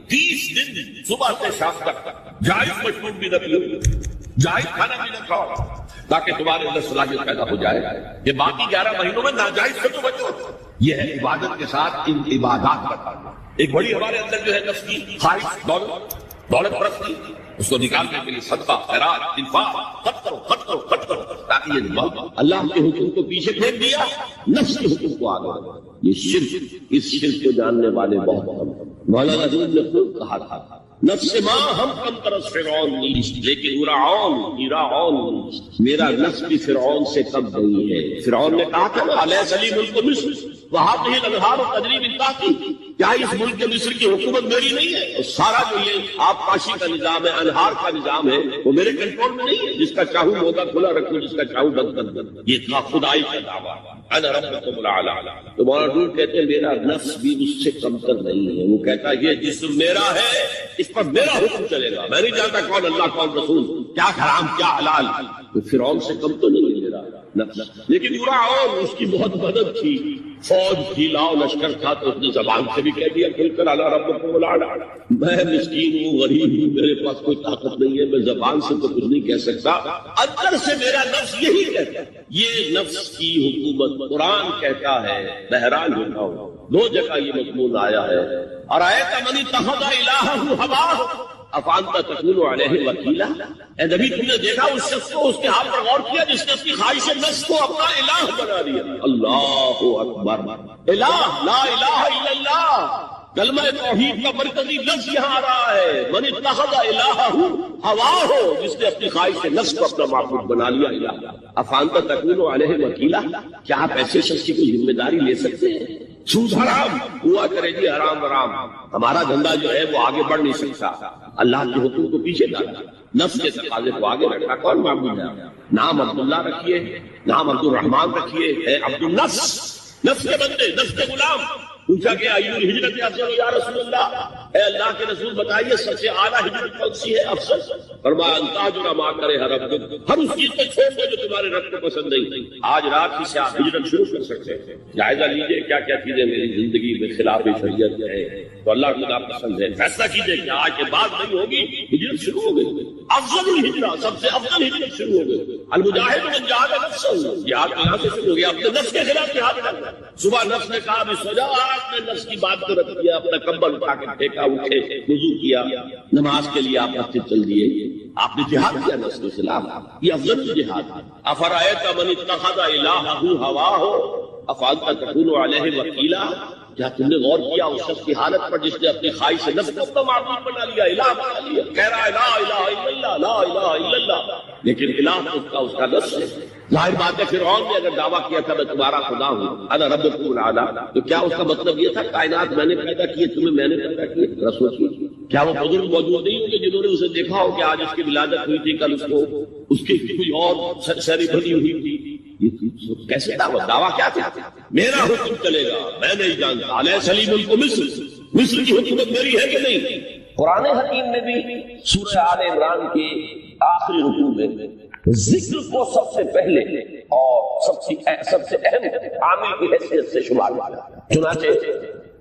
30 دن صبح سے شام تک جائز مشروب بھی نہ پیو، جائز کھانا بھی نہ کھاؤ، تاکہ تمہارے اندر صلاحیت پیدا ہو جائے کہ باقی 11 مہینوں میں ناجائز سے تو بچو۔ یہ ہے عبادت کے ساتھ ان عبادات کا تعلق۔ ایک بڑی ہمارے اندر جو ہے نفس کی خواہش، دولت پرستی، اس کو نکالنے کے لیے صدقہ، خیرات، انفاق، خرچ کرو، تاکہ یہ اللہ کے حکم کو پیچھے پھینک دیا، نفس کے حکم کو آگے بڑھا۔ یہ شرک، اس شرک کو جاننے والے بہت کم۔ مولانا روم نے خود کہا تھا، نفس ماں ہم کم طرح فرعون نیست، لیکن ایراؤن میرا نفس بھی فرعون سے کم نہیں ہے۔ فرعون نے کہا تھا نا، الیس لی ملک مصر وہذہ الانہار تجری من تحتی، کیا اس ملک مصر کی حکومت میری نہیں ہے؟ اور سارا جو یہ آبپاشی کا نظام ہے، انہار کا نظام ہے، وہ میرے کنٹرول میں نہیں ہے؟ جس کا چاہوں موقع کھلا رکھوں، جس کا چاہوں بند کر دوں۔ یہ تھا خدائی کا دعویٰ، انا ربکم الاعلی۔ تو مولانا ڈور کہتے ہیں میرا نفس بھی اس سے کمتر نہیں ہے۔ وہ کہتا ہے یہ جسم میرا ہے، اس پر میرا حکم چلے گا، میں نہیں جانتا کون اللہ کون رسول، کیا حرام کیا حلال۔ تو فرعون سے کم تو نہیں ہے میرا نفس، لیکن فرعون اس کی بہت مدد تھی، فوج تھی، لاؤ لشکر تھا، تو اس نے زبان سے بھی کہہ دیا کھل کر الا ربکم الاعلی۔ میں مسکین ہوں، غریب ہوں، میرے پاس کوئی طاقت نہیں ہے، میں زبان سے تو کچھ نہیں کہہ سکتا، اندر سے میرا نفس یہی کہتا ہے۔ یہ نفس کی حکومت قرآن کہتا ہے، بہرحال ہوتا ہوں 2 جگہ یہ مضمون آیا ہے، ارأیت من اتخذ الہہ ہواہ افانت تکون علیہ وکیلا۔ اے نبی تم نے دیکھا اس شخص کو، اس کے حال پر غور کیا جس نے اپنی خواہش نفس کو اپنا الہ بنا لیا۔ اللہ اکبر، الہ لا الہ الا اللہ، کلمہ توحید کا مرکزی لفظ یہاں آ رہا ہے، من اتخذ الہہ ہواہ، جس نے اپنی خواہش نفس کو اپنا معبود بنا لیا الہ۔ افانت تکون علیہ وکیلا، کیا آپ ایسے شخص کی کوئی ذمہ داری لے سکتے ہیں؟ سود حرام ہوا کرے جی، حرام حرام، ہمارا دھندا جو ہے وہ آگے بڑھ نہیں سکتا، اللہ کے حکم کو پیچھے ڈالا، نفس کے تقاضے کو آگے رکھا۔ کون معبود ہے؟ نام عبداللہ رکھیے، نام عبد الرحمان رکھیے، ہے عبد النفس، نفس کے بندے، نفس کے غلام۔ پوچھا کہ ایو الہجرت افضل یا رسول اللہ، اے اللہ کے رسول بتائیے سب سے اعلیٰ ہجرت کون سی ہے افضل؟ فرمایا انتا جو ما کرے ہر رب، ہر اس چیز کو چھوڑ دو جو تمہارے رب کو پسند نہیں۔ آج رات ہی سے آپ ہجرت شروع کر سکتے ہیں۔ جائزہ لیجئے کیا کیا چیزیں میری زندگی میں خلاف شریعت ہے تو اللہ کو ناپسند ہے، فیصلہ کیجئے کہ آج کے بعد نہیں ہوگی، ہجرت شروع ہو گئی۔ افضل الہجرت، سب سے افضل ہجرت شروع ہو گئی۔ المجاہد من جاہد نفسہ، جہاد یہاں سے شروع ہو گیا، اپنے نفس کے خلاف جہاد کرنا۔ صبح نفس نے کہا بھی سو جاؤ، آپ نے نفس کی بات کو رکھ دیا، اپنا کمبل اٹھا کے پھینکا، اٹھے، وضو کیا، نماز کے لیے آپ مسجد چل دیے، آپ نے جہاد کیا نفس کے خلاف، یہ افضل جہاد۔ افرأیت من اتخذ الہہ ہواہ افانت تکون علیہ وکیلا، کیا تم نے غور کیا اس شخص کی حالت پر جس نے اپنی خواہش نفس کو اپنا معبود بنا لیا، الہ بنا لیا، کہہ رہا ہے لا الہ الا اللہ، لا الہ الا اللہ، لیکن الہ اس کا نفس ہے۔ ظاہر بات ہے فرعون نے اگر دعویٰ کیا تھا میں تمہارا خدا ہوں، انا ربکم الاعلی، تو کیا اس کا مطلب یہ تھا کائنات میں نے پیدا کی، تمہیں میں نے پیدا کی؟ رسول کی کیا وہ بزرگ موجود نہیں ہوں گے جنہوں نے اسے دیکھا ہو کہ آج اس کی ولادت ہوئی تھی، کل اس کو اس کی کوئی اور سری بھری ہوئی تھی؟ یہ کیسے دعویٰ کیا تھا؟ میرا حکم چلے گا، میں نہیں جانتا، علیہ سلیم کو مصر کی حکومت میری ہے کہ نہیں؟ قرآن حکیم میں بھی سورہ آل عمران کے آخری رکوع میں ذکر کو سب سے پہلے اور سب سے اہم عامل کی حیثیت سے شمار کیا۔ چنانچہ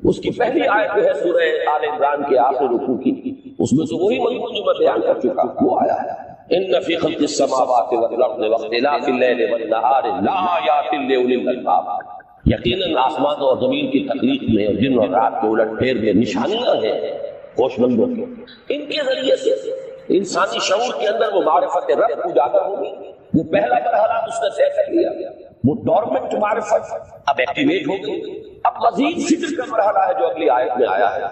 اس کی پہلی آیت جو ہے سورہ آل عمران کے آخری رکوع کی، اس میں تو وہی مضمون جو میں بیان کر چکا وہ آیا ہے، ان فی خلق السماوات والارض واختلاف اللیل والنہار لآیات لأولی الالباب، یقیناً آسمان اور زمین کی تخلیق میں اور دن اور رات کے الٹ پھیر میں نشانیاں ہیں ہوش مندوں کی۔ ان کے ذریعے سے انسانی شعور کے اندر وہ معرفت رب کو اجاگر ہوگی۔ وہ پہلا مرحلہ اس نے طے کر لیا، وہ ڈورمنٹ معرفت اب ایکٹیویٹ ہو گئی۔ اب مزید فکر کا مرحلہ ہے جو اگلی آیت میں آیا ہے،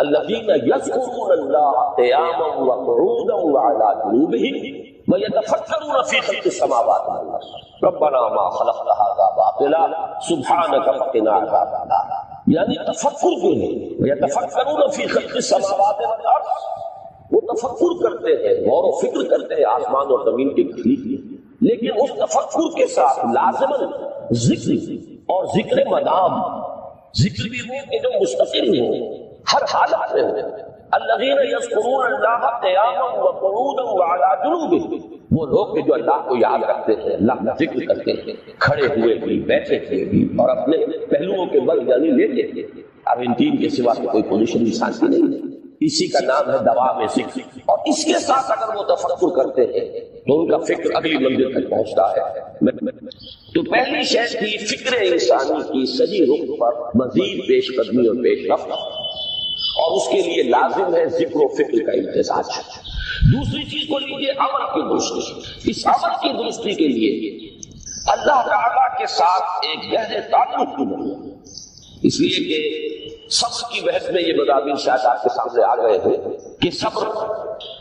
الذین یذکرون اللہ قیاما وقعودا وعلی جنوبہم ویتفکرون فی خلق السماوات والارض ربنا ما خلقت ھذا باطلا سبحانک فقنا عذاب النار۔ یعنی تفکر جو ہے یتفکرون فی خلق السماوات والارض، وہ تفکر کرتے ہیں، غور و فکر کرتے ہیں آسمان اور زمین کی تخلیق میں، لیکن اس تفکر کے ساتھ لازماً ذکر اور ذکر مدام، ذکر بھی ہو کہ جو مستقل ہو، ہر حالت میں ہو۔ الذین یذکرون اللہ قیاما وقعودا وعلی جنوبہم، وہ لوگ جو اللہ کو یاد رکھتے ہیں، اللہ کا ذکر کرتے ہیں، کھڑے ہوئے بھی، بیٹھے ہوئے بھی، اور اپنے پہلوؤں کے بل یعنی لیٹے ہیں۔ اب ان تین کے سوا کوئی پوزیشن انسان کی نہیں ہے، اسی کا نام ہے دوام ذکر۔ اور اس کے ساتھ اگر وہ تفکر کرتے ہیں تو ان کا فکر اگلی منزل تک پہنچتا ہے۔ تو پہلی شے تھی فکر انسانی کی صحیح رخ پر مزید پیش قدمی اور پیش رفت، اور اس کے لیے لازم ہے ذکر و فکر کا امتزاج۔ دوسری چیز کو لیجیے عمل کی درستی۔ اس عمل کی درستی کے لیے اللہ تعالیٰ کے ساتھ ایک گہرے تعلق کی ضرورت ہے، اس لیے کہ صبر کی بحث میں یہ مضامین شاید آپ کے سامنے آ گئے ہیں کہ صبر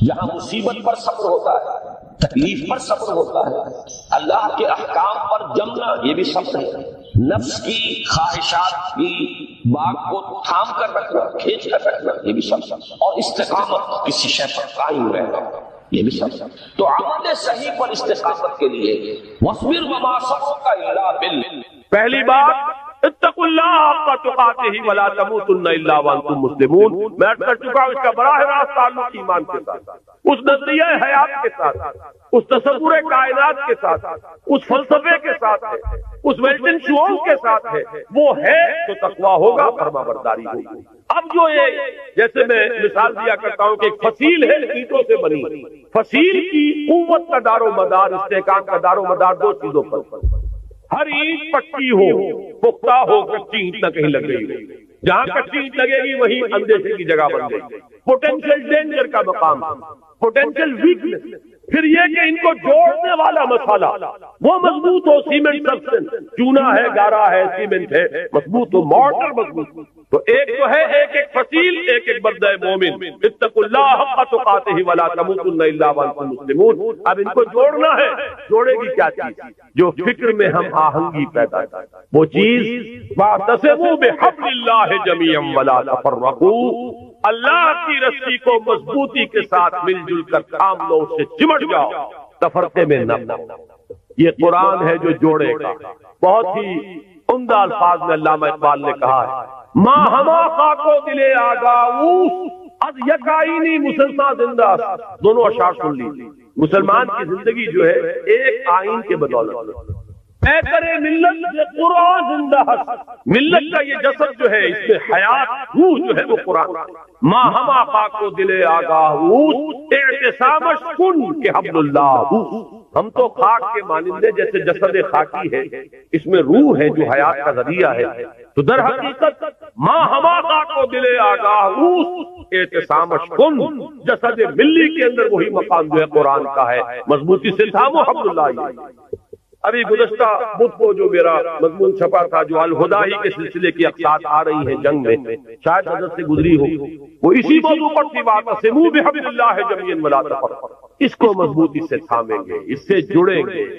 جہاں مصیبت پر صبر ہوتا ہے، تکلیف پر صبر ہوتا ہے، اللہ کے احکام پر جمنا یہ بھی صبر ہے، نفس کی خواہشات کی باغ کو تھام کر رکھنا، کھینچ کر رکھنا یہ بھی صبر، اور استقامت کسی شے پر قائم رہنا یہ بھی صبر۔ تو عمل صحیح پر استقامت کے لیے وَاصْبِرْ وَمَا صَبْرُكَ إِلَّا بِاللَّهِ، پہلی بات اتقوا اللہ حق تقاتہ ولا تموتن الا وانتم مسلمون۔ میں عرض کر چکا ہوں اس کا براہ راست تعلق ایمان کے ساتھ، اس نظریہ حیات کے ساتھ، اس تصور کائنات کے ساتھ، اس فلسفے کے ساتھ ہے، اس ویلٹن شعور کے ساتھ ہے، وہ ہے تو تقویٰ ہوگا، فرما برداری ہوگی۔ اب جو یہ جیسے میں مثال دیا کرتا ہوں کہ ایک فصیل ہے اینٹوں سے بنی، فصیل کی قوت کا دار و مدار، استحکام کا دار و مدار دو چیزوں پر، ہر اینٹ پکی ہو، پختہ ہو، کچی اینٹ نہ کہیں لگ گئی، جہاں کچی اینٹ لگے گی وہیں اندیشے کی جگہ بن گئی، پوٹینشیل ڈینجر کا مقام، پوٹینشیل ویکنس۔ پھر یہ کہ ان کو جوڑنے والا مسئلہ وہ مضبوط ہو، سیمنٹ سبسٹنس، چونا ہے، گارا ہے، سیمنٹ ہے، مضبوط ہو، مارٹر مضبوط ہو۔ تو ایک تو ہے ایک ایک فصیل، ایک ایک بندہ مومن، اتقوا اللہ حق تقاتہ ولا تموتن الا وانتم مسلمون۔ اب ان کو جوڑنا ہے، جوڑے گی کیا چیز؟ جو فکر میں ہم آہنگی پیدا کرے، وہ چیز واعتصموا بحبل اللہ جميعا ولا تفرقوا، اللہ کی رسی کو مضبوطی کے ساتھ مل جل کر تھام لو، اس سے چمٹ جاؤ، تفرقے میں نہ۔ یہ قرآن ہے جو جوڑے گا۔ بہت ہی عمدہ الفاظ میں علامہ اقبال نے کہا ہے، ماں ہما خاکو دلے آگاؤ از یک آئینی مسلمان زندہ دونوں اشعار سن لیجیے. مسلمان کی زندگی جو ہے ایک آئین کے بدولت اے کرے ملت یہ قرآن زندہ ہے. ملت کا یہ جسد جو ہے اس میں حیات روح جو ہے وہ قرآن. ماں ہما خاک کو دلے آگاہ اعتصامش کن کہ حبل اللہ. ہم تو خاک کے مانندے جیسے جسد خاکی ہے، اس میں روح ہے جو حیات کا ذریعہ ہے. تو در حقیقت ماں ہما خاک کو دلے آگاہ اعتصامش کن، جسد ملی کے اندر وہی مقام جو ہے قرآن کا ہے. مضبوطی سے تھامو حبل اللہ. ابھی گزشتہ بدھ کو جو میرا مضمون چھپا تھا جو الہدا ہی کے سلسلے کی اقساط آ رہی ہیں جنگ میں، شاید حضرت سے گزری ہو، وہ اسی موضوع پر تھی بات. وَاعْتَصِمُوا بِحَبْلِ اللَّهِ جَمِيعًا وَلَا تَفَرَّقُوا. اس کو مضبوطی سے تھامیں گے، اس سے جڑیں گے،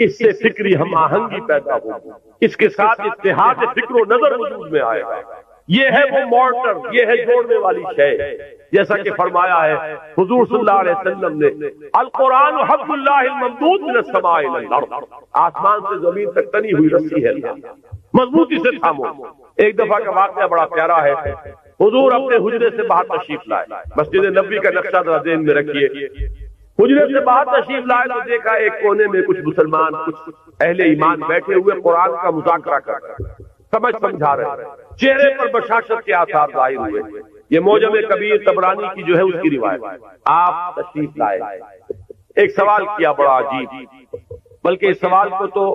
اس سے فکری ہم آہنگی پیدا ہوگی، اس کے ساتھ اتحاد فکر و نظر وجود میں آئے گا. یہ ہے وہ مورٹر، یہ ہے جوڑنے والی شے. جیسا کہ فرمایا ہے حضور صلی اللہ علیہ وسلم نے، القرآن حبل اللہ الممدود من السماء الى الارض. آسمان سے زمین تک تنی ہوئی رسی ہے. مضبوطی سے تھامو. ایک دفعہ کا واقعہ بڑا پیارا ہے. حضور اپنے حجرے سے باہر تشریف لائے. مسجد نبوی کا نقشہ ذرا ذہن میں رکھیے. حجرے سے باہر تشریف لائے تو دیکھا ایک کونے میں کچھ مسلمان، کچھ اہل ایمان بیٹھے ہوئے قرآن کا مذاکرہ کر رہے ہیں، سمجھا رہے ہیں. چہرے پر بشاشت کے آثار ظاہر ہوئے. یہ موجم کبیر طبرانی کی جو ہے اس کی روایت. آپ تشریف لائے، ایک سوال کیا بڑا عجیب، بلکہ اس سوال کو تو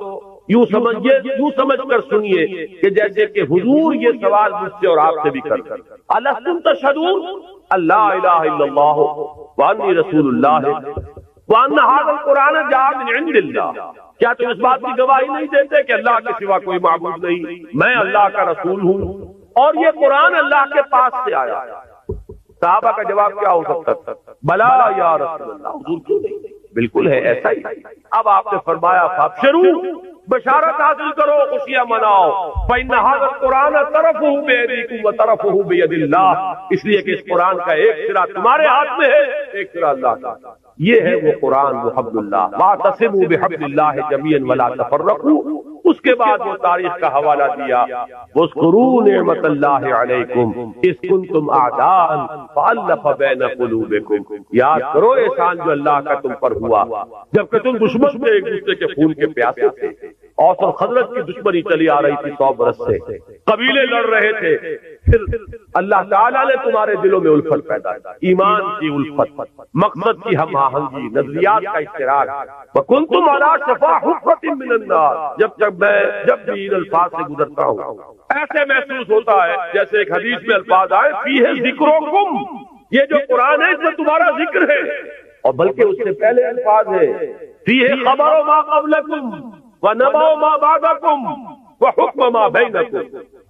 یوں سمجھ کر سنیے کہ جیسے کہ حضور یہ سوال مجھ سے اور آپ سے بھی کرتے ہیں. الستم تشہدون اللہ الہ الا اللہ وانی رسول اللہ وان ھذا القرآن جاء من عند اللہ. کیا تم اس بات کی گواہی نہیں دیتے کہ اللہ کے سوا کوئی معبود نہیں، میں اللہ کا رسول ہوں اور یہ قرآن اللہ کے پاس سے آیا؟ صحابہ کا جواب کیا ہو سکتا تھا؟ بلا یا رسول اللہ. حضور کیوں نہیں؟ بالکل ہے ایسا ہی. اب آپ نے فرمایا فابشروا، بشارت حاصل کرو، خوشیاں مناؤ. فإن هذا القرآن طرفه بيديكم وطرفه بيد الله. اس لیے کہ اس قرآن کا ایک سرا تمہارے ہاتھ میں ہے، ایک سرا اللہ کا. یہ ہے وہ قرآن، وہ حبل اللہ. واعتصموا بحبل اللہ جميعا ولا تفرقوا. اس کے بعد وہ تاریخ کا حوالہ دیا. واذکروا نعمت اللہ علیکم اذ کنتم اعداء فالف بین قلوبکم. یاد کرو احسان جو اللہ کا تم پر ہوا جبکہ تم دشمن تھے، ایک دوسرے کے خون کے پیاسے تھے. اوس اور خزرج کی دشمنی چلی آ رہی تھی 100 برس سے، قبیلے لڑ رہے تھے. پھر اللہ تعالیٰ نے تمہارے دلوں میں الفت پیدا کی، ایمان کی الفت، مقصد کی ہم آہنگی، نظریات کا اشتراک. وَكُنْتُمْ عَلَىٰ شَفَا حُفْرَةٍ مِّنَ النَّارِ. جب بھی ان الفاظ سے گزرتا ہوں ایسے محسوس ہوتا ہے جیسے ایک حدیث میں الفاظ آئے فیہ ذکرکم. یہ جو قرآن ہے اس میں تمہارا ذکر ہے، اور بلکہ اس سے پہلے الفاظ ہے فیہ خبر ما قبلکم ونبأ ما بعدکم وحکم ما بینکم.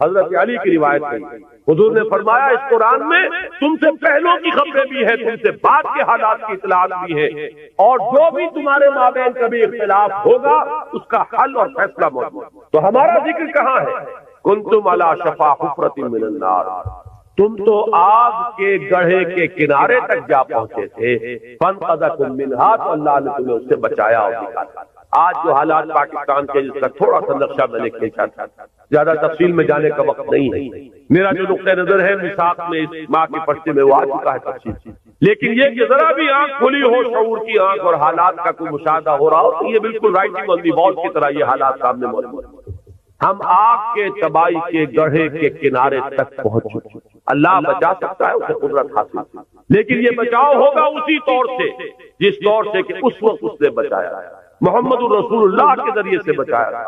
حضرت علی کی روایت ہے، حضور نے فرمایا اس قرآن میں تم سے پہلوں کی خبریں بھی ہیں، تم سے بعد کے حالات کی اطلاعات بھی ہیں، اور جو بھی تمہارے مابین کبھی اختلاف ہوگا اس کا حل اور فیصلہ موجود. تو ہمارا ذکر کہاں ہے؟ کنتم علی شفا حفرۃ من النار. تم تو آگ کے گڑھے کے کنارے تک جا پہنچے تھے. فانقذکم منہا، تو اللہ نے تمہیں اس سے بچایا اور نکالا. آج جو حالات پاکستان کے جس کا تھوڑا سا نقشہ میں نے کھینچا تھا، زیادہ تفصیل میں جانے کا وقت نہیں ہے. میرا جو نقطہ نظر ہے میثاق میں اس ماہ کے پرچے میں وہ آ چکا ہے تفصیل. لیکن یہ کہ ذرا بھی آنکھ کھلی ہو، شعور کی آنکھ، اور حالات کا کوئی مشاہدہ ہو رہا ہو تو یہ بالکل رائٹنگ آن دی وال کی طرح یہ حالات سامنے موجود ہیں. ہم آگ کے تباہی کے گڑھے کے کنارے تک پہنچ چکے. اللہ بچا سکتا ہے، اسے قدرت حاصل ہے، لیکن یہ بچاؤ ہوگا اسی طور سے جس طور سے کہ اس وقت اس نے بچایا، محمد الرسول اللہ کے ذریعے سے بچایا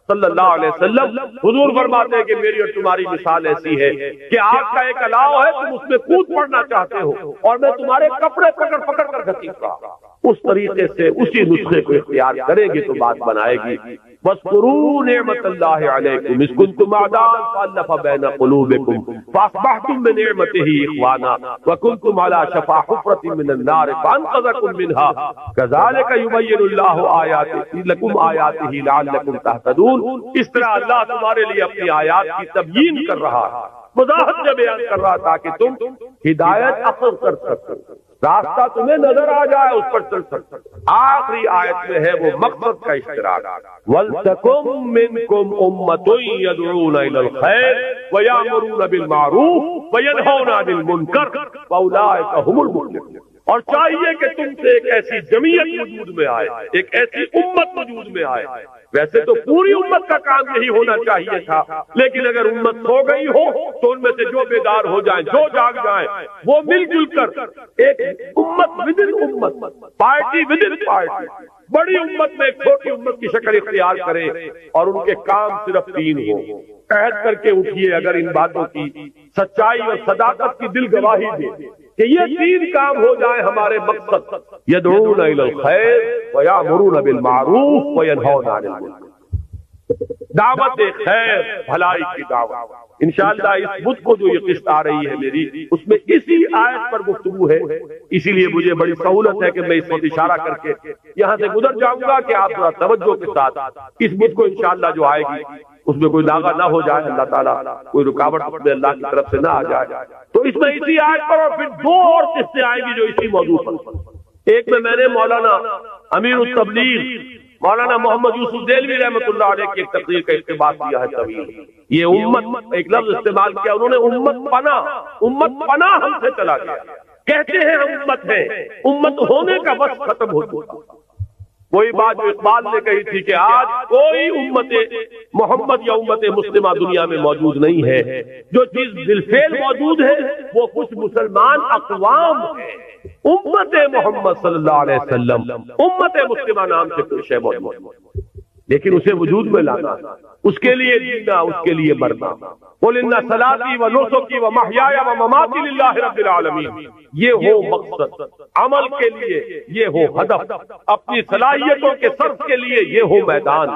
صلی اللہ علیہ وسلم. حضور فرماتے ہیں کہ میری اور تمہاری مثال ایسی ہے کہ آگ کا ایک الاؤ ہے، تم اس میں کود پڑنا چاہتے ہو اور میں تمہارے کپڑے پکڑ پکڑ کر گھسیٹ رہا ہوں. اس طریقے سے اسی نسخے کو اختیار کرے گی تو بات بنائے گی. واذکروا نعمت اللہ علیکم اذ کنتم اعداء فالف بین قلوبکم فاصبحتم بنعمتہ اخوانا وکنتم علی شفا حفرۃ من النار فانقذکم منها کذالک یبین اللہ آیاتہ لکم آیاتہ لعلکم تہتدون. اس طرح اللہ تمہارے لیے اپنی آیات کی تبیین کر رہا ہے، وضاحت میں بیان کر رہا تاکہ تم ہدایت اخذ کر سکو، راستہ تمہیں نظر آ جائے، اس پر چل سکتے. آخری آیت میں ہے وہ مقصد کا اشتراک، وَلْتَكُن مِّنكُمْ أُمَّةٌ يَدْعُونَ إِلَى الْخَيْرِ وَيَأْمُرُونَ بِالْمَعْرُوفِ وَيَنْهَوْنَ عَنِ الْمُنكَرِ وَأُولَٰئِكَ هُمُ الْمُفْلِحُونَ۔ اور چاہیے کہ تم سے ایک ایسی جمعیت وجود میں آئے، ایک ایسی امت وجود میں آئے۔ ویسے تو پوری امت کا کام یہی ہونا چاہیے تھا، لیکن اگر امت سو گئی ہو تو ان میں سے جو بیدار ہو جائیں، جو جاگ جائیں، وہ مل جل کر ایک امت ودن امت، پارٹی ودن پارٹی، بڑی امت میں ایک چھوٹی امت کی شکل اختیار کرے، اور ان کے کام صرف تین ہو۔ عہد کر کے اٹھیے اگر ان باتوں کی سچائی اور صداقت کی دل گواہی دے کہ یہ تین کام ہو جائیں ہمارے مقصد، یدعون الی الخیر ویامرون بالمعروف وینہون عن المنکر، دعوت خیر، بھلائی کی دعوت۔ انشاءاللہ اس بدھ کو جو یہ قسط آ رہی ہے میری، اس میں اسی آیت پر گفتگو ہے، اسی لیے مجھے بڑی سہولت ہے کہ میں اس وقت اشارہ کر کے یہاں سے گزر جاؤں گا کہ آپ ذرا توجہ کے ساتھ اس بدھ کو انشاءاللہ جو آئے گی اس میں کوئی داغا نہ ہو جائے، اللہ تعالیٰ کوئی رکاوٹ اپنے اللہ کی طرف سے نہ آ جائے۔ تو اس میں اسی آیت پر اور پھر دو اور قسطیں آئیں گی جو اسی موضوع پر۔ ایک میں نے مولانا امیر التبلیغ مولانا محمد یوسف دہلوی رحمۃ اللہ علیہ کی ایک تقریر کا اقتباس کیا ہے طویل۔ یہ امت ایک لفظ استعمال کیا انہوں نے، امت پناہ ہم سے چلا گیا۔ کہتے ہیں ہم امت ہیں، امت ہونے کا وقت ختم ہو چکا۔ وہی بات جو اقبال نے کہی تھی کہ آج کوئی امت محمد یا امت مسلمہ دنیا میں موجود نہیں ہے، جو چیز بالفعل موجود ہے وہ کچھ مسلمان اقوام ہے۔ امت محمد صلی اللہ علیہ وسلم، امت مسلمہ نام سے کوئی شے موجود ہے، لیکن اسے وجود میں لانا، اس کے لیے جینا، اس کے لیے مرنا۔ قل ان صلاتی و نسکی و محیای و مماتی للہ رب العالمین، یہ ہو مقصد، عمل کے لیے یہ ہو ہدف، اپنی صلاحیتوں کے صرف کے لیے یہ ہو میدان۔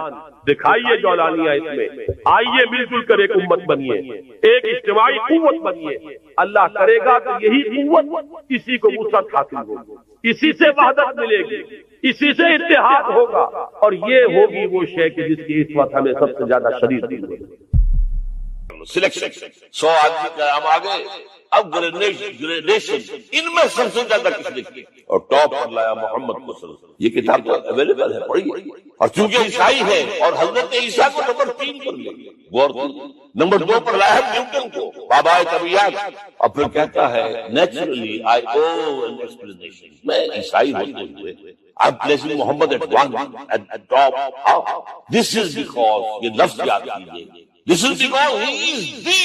دکھائیے جولانیہ اس میں، آئیے مل جل کر ایک امت بنیے، ایک اجتماعی قوت بنیے۔ اللہ کرے گا تو یہی قوت اسی کو وسعت حاصل ہوگی، اسی سے وحدت ملے گی، اسی سے اتحاد ہوگا، اور یہ ہوگی وہ شے کہ جس کی اس وقت ہمیں سب سے زیادہ شدید ضرورت ہے۔ سلیکشن 100 آدمی کا ہم آگے، اب گریڈیشن، ان میں سب سے زیادہ کس نے کی اور ٹاپ پر لایا محمد کو صلی اللہ علیہ وسلم۔ یہ کتاب تو اویلیبل ہے، پڑھیے۔ اور چونکہ عیسائی ہے اور حضرت عیسیٰ کو نمبر 3 پر لے گیا، غور کیجیے، نمبر 2 پر لایا نیوٹن کو، بابائے طبیعیات، اور پھر کہتا ہے naturally I O an explanation, میں عیسائی ہوتے ہوئے I'm placing Muhammad at one at top. How? This is because یہ لفظ یاد کیجیے، this is because he is the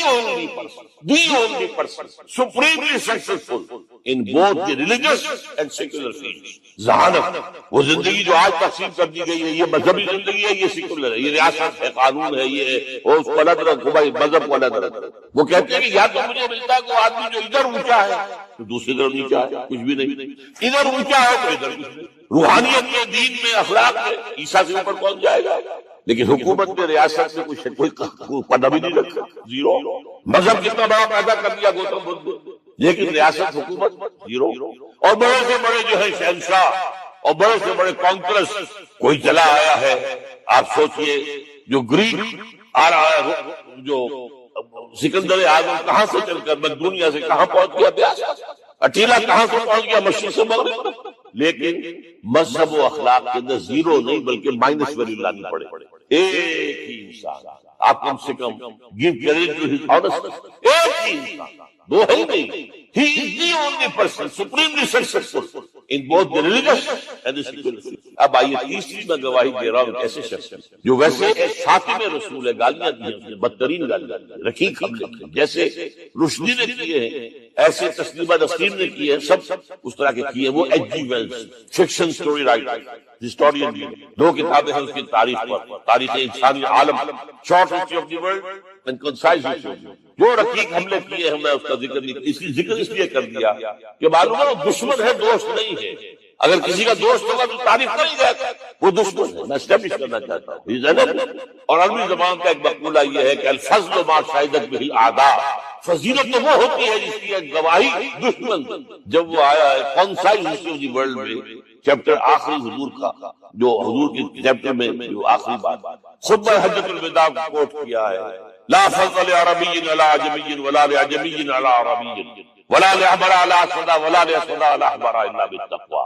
only person supremely successful in both the religious and secular fields. ذہانت، وہ زندگی جو آج تقسیم کر دی گئی ہے، یہ مذہبی زندگی ہے، یہ سیکولر ہے، یہ ریاست ہے، قانون ہے، یہ اس کو الگ رکھو بھائی، مذہب کو الگ رکھو۔ وہ کہتے ہیں کہ یا تو مجھے ملتا ہے کہ آدمی جو ادھر اونچا ہے تو دوسری طرف نیچا ہے، کچھ بھی نہیں، ادھر اونچا ہے تو ادھر کچھ نہیں۔ روحانیت میں، دین میں، اخلاق میں عیسیٰ سے اوپر پہنچ جائے گا، لیکن حکومت میں، ریاست سے کوئی پتہ بھی نہیں رکھا، زیرو۔ مذہب کتنا بڑا پیدا کر دیا گوتم بدھ، لیکن ریاست، حکومت زیرو۔ اور بڑے سے بڑے جو ہے شہنشاہ اور بڑے سے بڑے کانکرس کوئی چلا آیا ہے۔ آپ سوچئے جو گریک آ رہا ہے، جو سکندر اعظم کہاں سے چل کر دنیا سے کہاں پہنچ گیا، بیاس اٹیلا کہاں سے پہنچ گیا، مشرق سے مغرب۔ لیکن مذہب و اخلاق کے اندر زیرو نہیں بلکہ مائنس ویلیو لانی پڑے۔ ایک ہی انسان، آپ کم سے کم give credit to his honesty، ایک ہی انسان، دو ہے نہیں۔ He is the only person supremely successful in both the religious and the secular field۔ اب آئیے تیسری میں گواہی دے رہا ہوں ایسے شخص جو ویسے خاتم رسول ہے، گالیاں دی ہیں، بدترین گالیاں رقیق حملے کی، جیسے رشدی نے کیے ہیں، ایسے تسلیمہ نسرین نے کیے ہیں، سب اس طرح کے کیے۔ وہ H G Wells, fiction story writer, historian, 2 کتابیں ہیں اس کی تاریخ پر، تاریخ انسانی عالم، short history of the world and concise history of the world. جو رقیق حملے کیے ہیں میں اس کا ذکر نہیں، اس کی ذکر اس لیے کر دیا کہ معلوم ہے وہ دشمن ہے، دوست نہیں ہے۔ اگر کسی کا دوست ہوگا تو تعریف نہیں جاتا، وہ دشمن ہے، میں اسٹیبلش کرنا چاہتا ہوں۔ اور عربی زبان کا ایک مقولہ یہ ہے کہ الفضل ما شہدت بہ الاعداء، فضیلت تو وہ ہوتی ہے جس کی گواہی دشمن۔ جب وہ آیا ہے concise history of the world میں، چیپٹر آخری حضور کا، جو حضور کے چیپٹر میں جو آخری بات خطبہ حجۃ الوداع کو کوٹ کیا ہے، لا فضل لعربی علی عجمی ولا لعجمی علی عربی ولا لأحمر علی اسود ولا لأسود علی احمر الا بالتقوی۔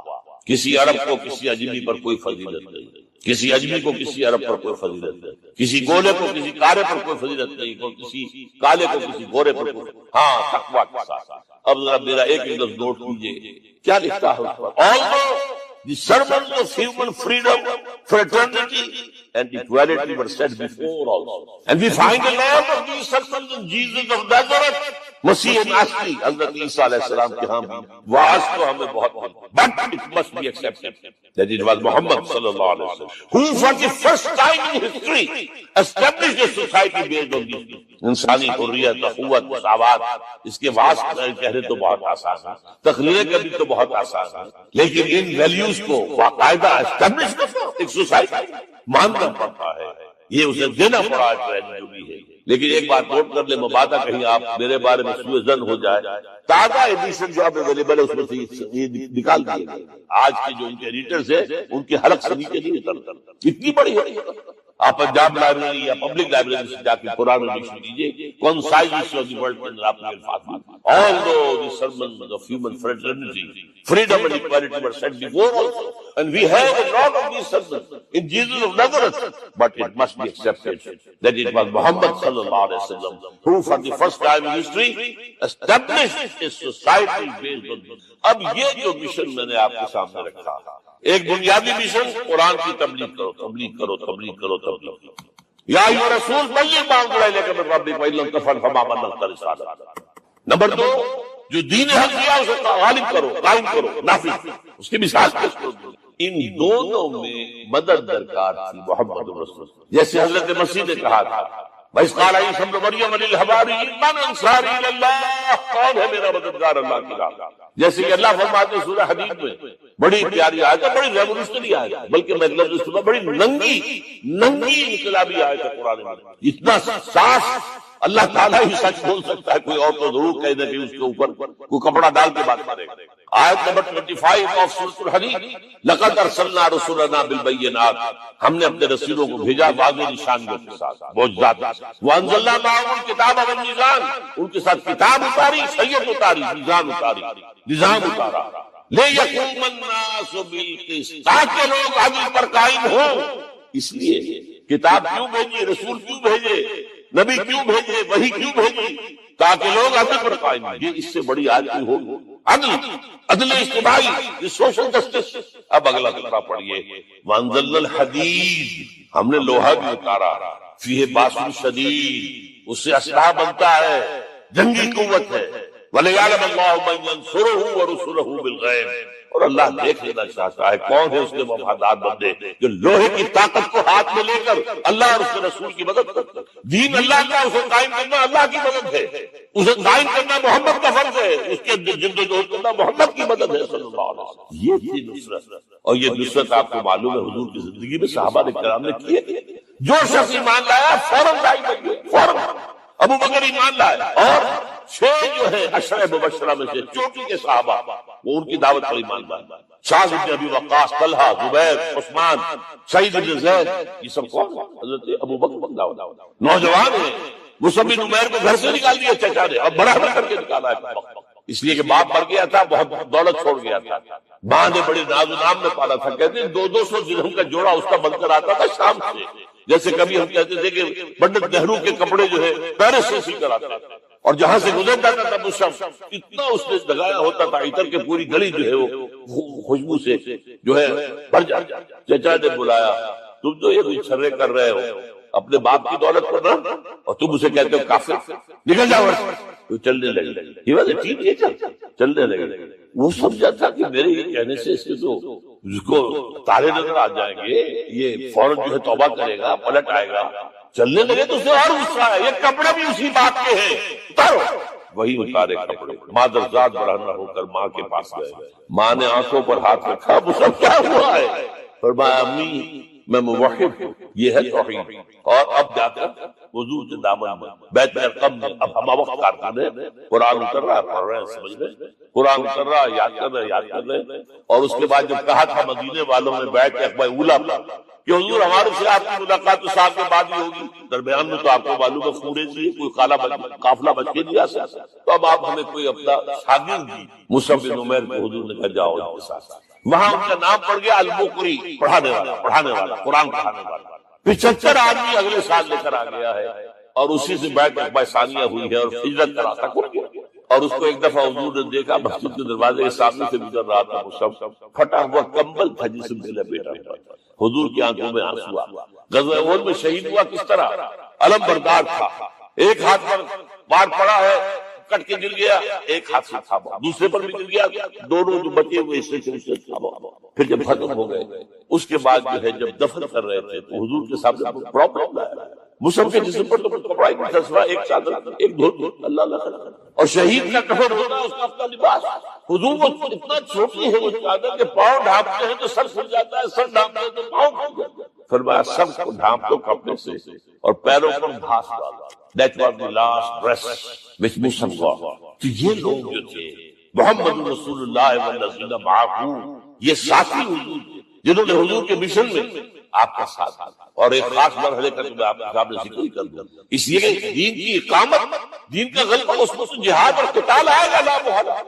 کسی عرب کو کسی اجمی پر کوئی فضیلت نہیں، کسی اجمی کو کسی عرب پر کوئی فضیلت نہیں، کسی گولے کو کسی کالے پر کوئی فضیلت نہیں، کسی کالے کو کسی گورے پر کوئی، ہاں تقویٰ کے ساتھ۔ اب ذرا میرا ایک لفظ نوٹ کیجیے، کیا لکھتا ہے اس پر؟ Although the sermons of human freedom, fraternity and equality were said before also, and we find a lot of these sermons in Jesus of Nazareth، مسیح ناصری حضرت عیسیٰ علیہ السلام کے ہاں بھی واعظ تو ہمیں بہت ملتا، but it must be accepted that it was Muhammad صلی اللہ علیہ وسلم who for the first time in history established a society based on these things۔ انسانی حریت، اخوت، مساوات، اس کے واعظ کہنے تو بہت آسان ہے، تقریر کرنی تو بہت آسان ہے، لیکن ان ویلیوز کو باقاعدہ اسٹیبلش کرنا ایک سوسائٹی ماننا پڑتا ہے، یہ اسے دینا پڑا ہے جو بھی ہے۔ لیکن ایک بات نوٹ کر لیں، مبادہ کہیں آپ میرے بارے میں سوء ظن ہو جائے، تازہ ایڈیشن جو اب اویلیبل ہے اس میں سے یہ نکال دیے گئے، آج کے جو ان کے ایڈیٹرز ہیں ان کے حلق سے نیچے نہیں اترتا، اتنی بڑی ہے۔ آپ پنجاب لائبریری یا پبلک لائبریری سے جا کے قرآن ایڈیشن لیجیے، concise of the world کے اندر آپ کو الفاظ ملیں۔ Although the sermons of human fraternity, freedom and equality were said before also, and we have a lot of these sermons in Jesus of Nazareth, but it must be accepted that it was Muhammad sallallahu alaihi wasallam who for the first time in history established a society based on this۔ اب یہ جو mission میں نے آپ کے سامنے رکھا، ایک بنیادی مشن قرآن کی تبلیغ کرو، تبلیغ کرو، تبلیغ کرو، تبلیغ کرو۔ یا ایھا رسول بلغ ما انزل الیک من ربک وان لم تفعل فما بلغت رسالتہ۔ نمبر 2، جو دین حق دیا اسے غالب کرو، قائم کرو، نافذ۔ اس کی مثال پیش کرو۔ ان دونوں میں مدد درکار تھی محمد رسول، جیسے حضرت مسیح نے کہا تھا وَإِذْ قَالَ عِيسَىٰ ابْنُ مَرْيَمَ لِلْحَوَارِيِّينَ مَنْ أَنصَارِي إِلَى اللَّهِ، کون ہے میرا مددگار اللہ کی راہ؟ جیسے کہ اللہ فرماتے ہیں سورہ حدید میں، بڑی پیاری آیت ہے، بڑی ریولوشنری آیت ہے، بلکہ میں لفظ استعمال بڑی ننگی انقلابی آیت ہے قرآن میں، اتنا صاف اللہ تعالیٰ ہی سچ بول سکتا ہے، کوئی اور تو ضرور کہہ دے کہ اس کے اوپر کوئی کپڑا ڈال کے بات کرے گا۔ آیت نمبر 25 آف سورۃ الحدید، لقد ارسلنا رسلنا بالبینات، ہم نے اپنے رسولوں کو بھیجا واضح نشانیوں کے ساتھ، معجزات کے ساتھ۔ وانزلنا معهم الکتاب والمیزان، ان کے ساتھ کتاب اتاری، شریعت اتاری، میزان اتاری، نظام اتارا۔ لیقوم الناس بالقسط، تاکہ لوگ عدل پر قائم ہوں۔ اس لیے کتاب کیوں بھیجی، رسول کیوں بھیجے، نبی کیوں بھیجے، وحی کیوں بھیجی؟ تاکہ لوگ عدل پر قائم ہوں۔ یہ اس سے بڑی آیت ہو عدل اجتماعی، یہ سوشل جسٹس۔ اب اگلا فقرہ پڑھیے، وانزلنا الحدید، ہم نے لوہا بھی اتارا، فیہ باس شدید، اس سے اسلحہ بنتا ہے، جنگی قوت ہے۔ وَلِيَعْلَمَ اللَّهُ مَن يَنصُرُهُ وَرُسُلَهُ بِالْغَيْبِ، اور اللہ دیکھ لینا چاہتا ہے کون ہے اس کے وفادار بندے جو لوہے کی طاقت کو ہاتھ میں لے کر اللہ اور اس کے رسول کی مدد کرتے ہیں۔ دین اللہ کا، اسے قائم کرنا اللہ کی مدد ہے، اسے قائم کرنا محمد کا فرض ہے، اس کے جد و جہد کرنا محمد کی مدد ہے صلی اللہ علیہ وسلم۔ یہ تھی نصرت، اور یہ نصرت آپ کو معلوم ہے حضور کی زندگی میں صحابہ کرام نے کی ہے۔ جو شخص ایمان لایا فوراً داعی بن گیا، فوراً۔ ابو بکر ایمان لائے، اور 6 جو ہے عشرہ مبشرہ میں سے چوٹی کے صحابہ، وہ ان کی دعوت پر ایمان لائے۔ سعد بن ابی وقاص، طلحہ، زبیر، عثمان، سعید بن زید، یہ سب کون؟ حضرت ابو بکر کی دعوت۔ نوجوان ہیں، مصعب بن عمیر کو گھر سے نکال دیا چچا نے، اور بڑا کر کے نکالا ہے، اس لیے کہ باپ مر گیا تھا، بہت دولت چھوڑ گیا تھا، ماں نے بڑے ناز و نام میں پالا تھا، کہتے ہیں 200 درہم کا جوڑا اس کا بن کر آتا تھا شام سے، جیسے کبھی ہم کہتے تھے کہ پنڈت نہرو کے کپڑے جو ہے پیرس سے سی کر آتے تھے، اور جہاں سے گزر جاتا تھا مصعب، اتنا اس نے لگایا ہوتا تھا عطر کے پوری گلی جو ہے وہ خوشبو سے جو ہے بھر جاتی۔ چچا نے بلایا، تم تو یہ کوئی چھرے کر رہے ہو اپنے باپ کی دولت پر نہ، اور تم اسے کہتے ہو کافر، نکل جاؤ۔ تو چلنے لگے، چلنے لگے۔ وہ سمجھا تھا کہ میرے یہ کہنے سے اس کے تو اس کو تارے نظر آ جائیں گے، یہ فوراً جو ہے توبہ کرے گا، پلٹ آئے گا۔ چلنے لگے تو اسے اور غصہ ہے، یہ کپڑے بھی اسی بات کے ہیں، اتارو۔ وہی اتارے کپڑے، مادرزاد برہنہ ہو کر ماں کے پاس گئے، ماں نے آنکھوں پر ہاتھ رکھا، وہ سب کیا ہوا ہے؟ فرمایا امی میں موحد ہوں، یہ ہے توحید۔ اور اب جا کر وضو کے دامن میں بیت ارقم میں اب ہم وقت کارخانے قرآن اتر رہا ہے، پڑھ رہے ہیں، سمجھ رہے ہیں، قرآن اتر رہا ہے، یاد کر رہے ہیں۔ اور اس کے بعد جب کہا تھا مدینے والوں نے بیٹھ کے اخبار اولا پر کہ حضور ہمارے سے آپ کی ملاقات تو سال کے بعد ہی ہوگی، درمیان میں تو آپ کو معلوم ہے خورے سے کوئی قافلہ بچ کے نہیں آ سکتا، تو اب آپ ہمیں کوئی اپنا شاگرد دی۔ مصعب بن عمیر کو حضور نے کہا جاؤ ان کے ساتھ۔ وہاں ان کا نام پڑ گیا المقری، پڑھانے والا قرآن پڑھانے والا۔ 75 آدمی اگلے سال لے کر آ گیا ہے، اور اسی سے بیعت عقبہ ثانیہ ہوئی ہے، اور ہجرت کا راستہ کھل گیا۔ اور اس کو ایک دفعہ حضور نے دیکھا، مسجد کے دروازے کے سامنے سے گزر رہا تھا، وہ سب پھٹا ہوا کمبل تھا جسم میں لپیٹا ہوا، حضور کی آنکھوں میں آنسو آ گیا۔ غزوہ احد میں شہید ہوا کس طرح؟ علم بردار تھا، ایک ہاتھ پر بار پڑا ہے، کٹ کے گر گیا، ایک ہاتھ سے تھاما، دوسرے پر بھی گر گیا، دونوں جو بچے ہوئے حصے سے اسے تھاما۔ پھر جب ختم ہو گئے، اس کے بعد جو ہے جب دفن کر رہے تھے تو حضور کے سامنے پرابلم لایا، مسلم کے جسم پر تو کپڑا ہی نہیں تھا سوا ایک چادر، ایک دھوتی، اللہ اللہ۔ اور شہید کا کفن ہوتا ہے اس کا اپنا لباس، حضور وہ اتنا چھوٹی ہے وہ چادر کہ پاؤں ڈھانپتے ہیں تو سر کھل جاتا ہے، سر ڈھانپتے ہیں تو پاؤں کھل جاتا ہے۔ فرمایا سب کو ڈھانپ دو کپڑے سے اور پیروں پر گھاس ڈالو۔ That was the last dress which Musa wore۔ تو یہ لوگ جو تھے محمد رسول اللہ والذین معہ، یہ ساتھی حضور جنہوں نے حضور کے مشن میں آپ کا ساتھ دیا۔ اور ایک خاص مرحلے کا میں آپ کے سامنے ذکر کر دوں، اس لیے کہ دین کی اقامت، دین کا غلبہ، اس میں تو جہاد اور قتال آئے گا لا محالہ۔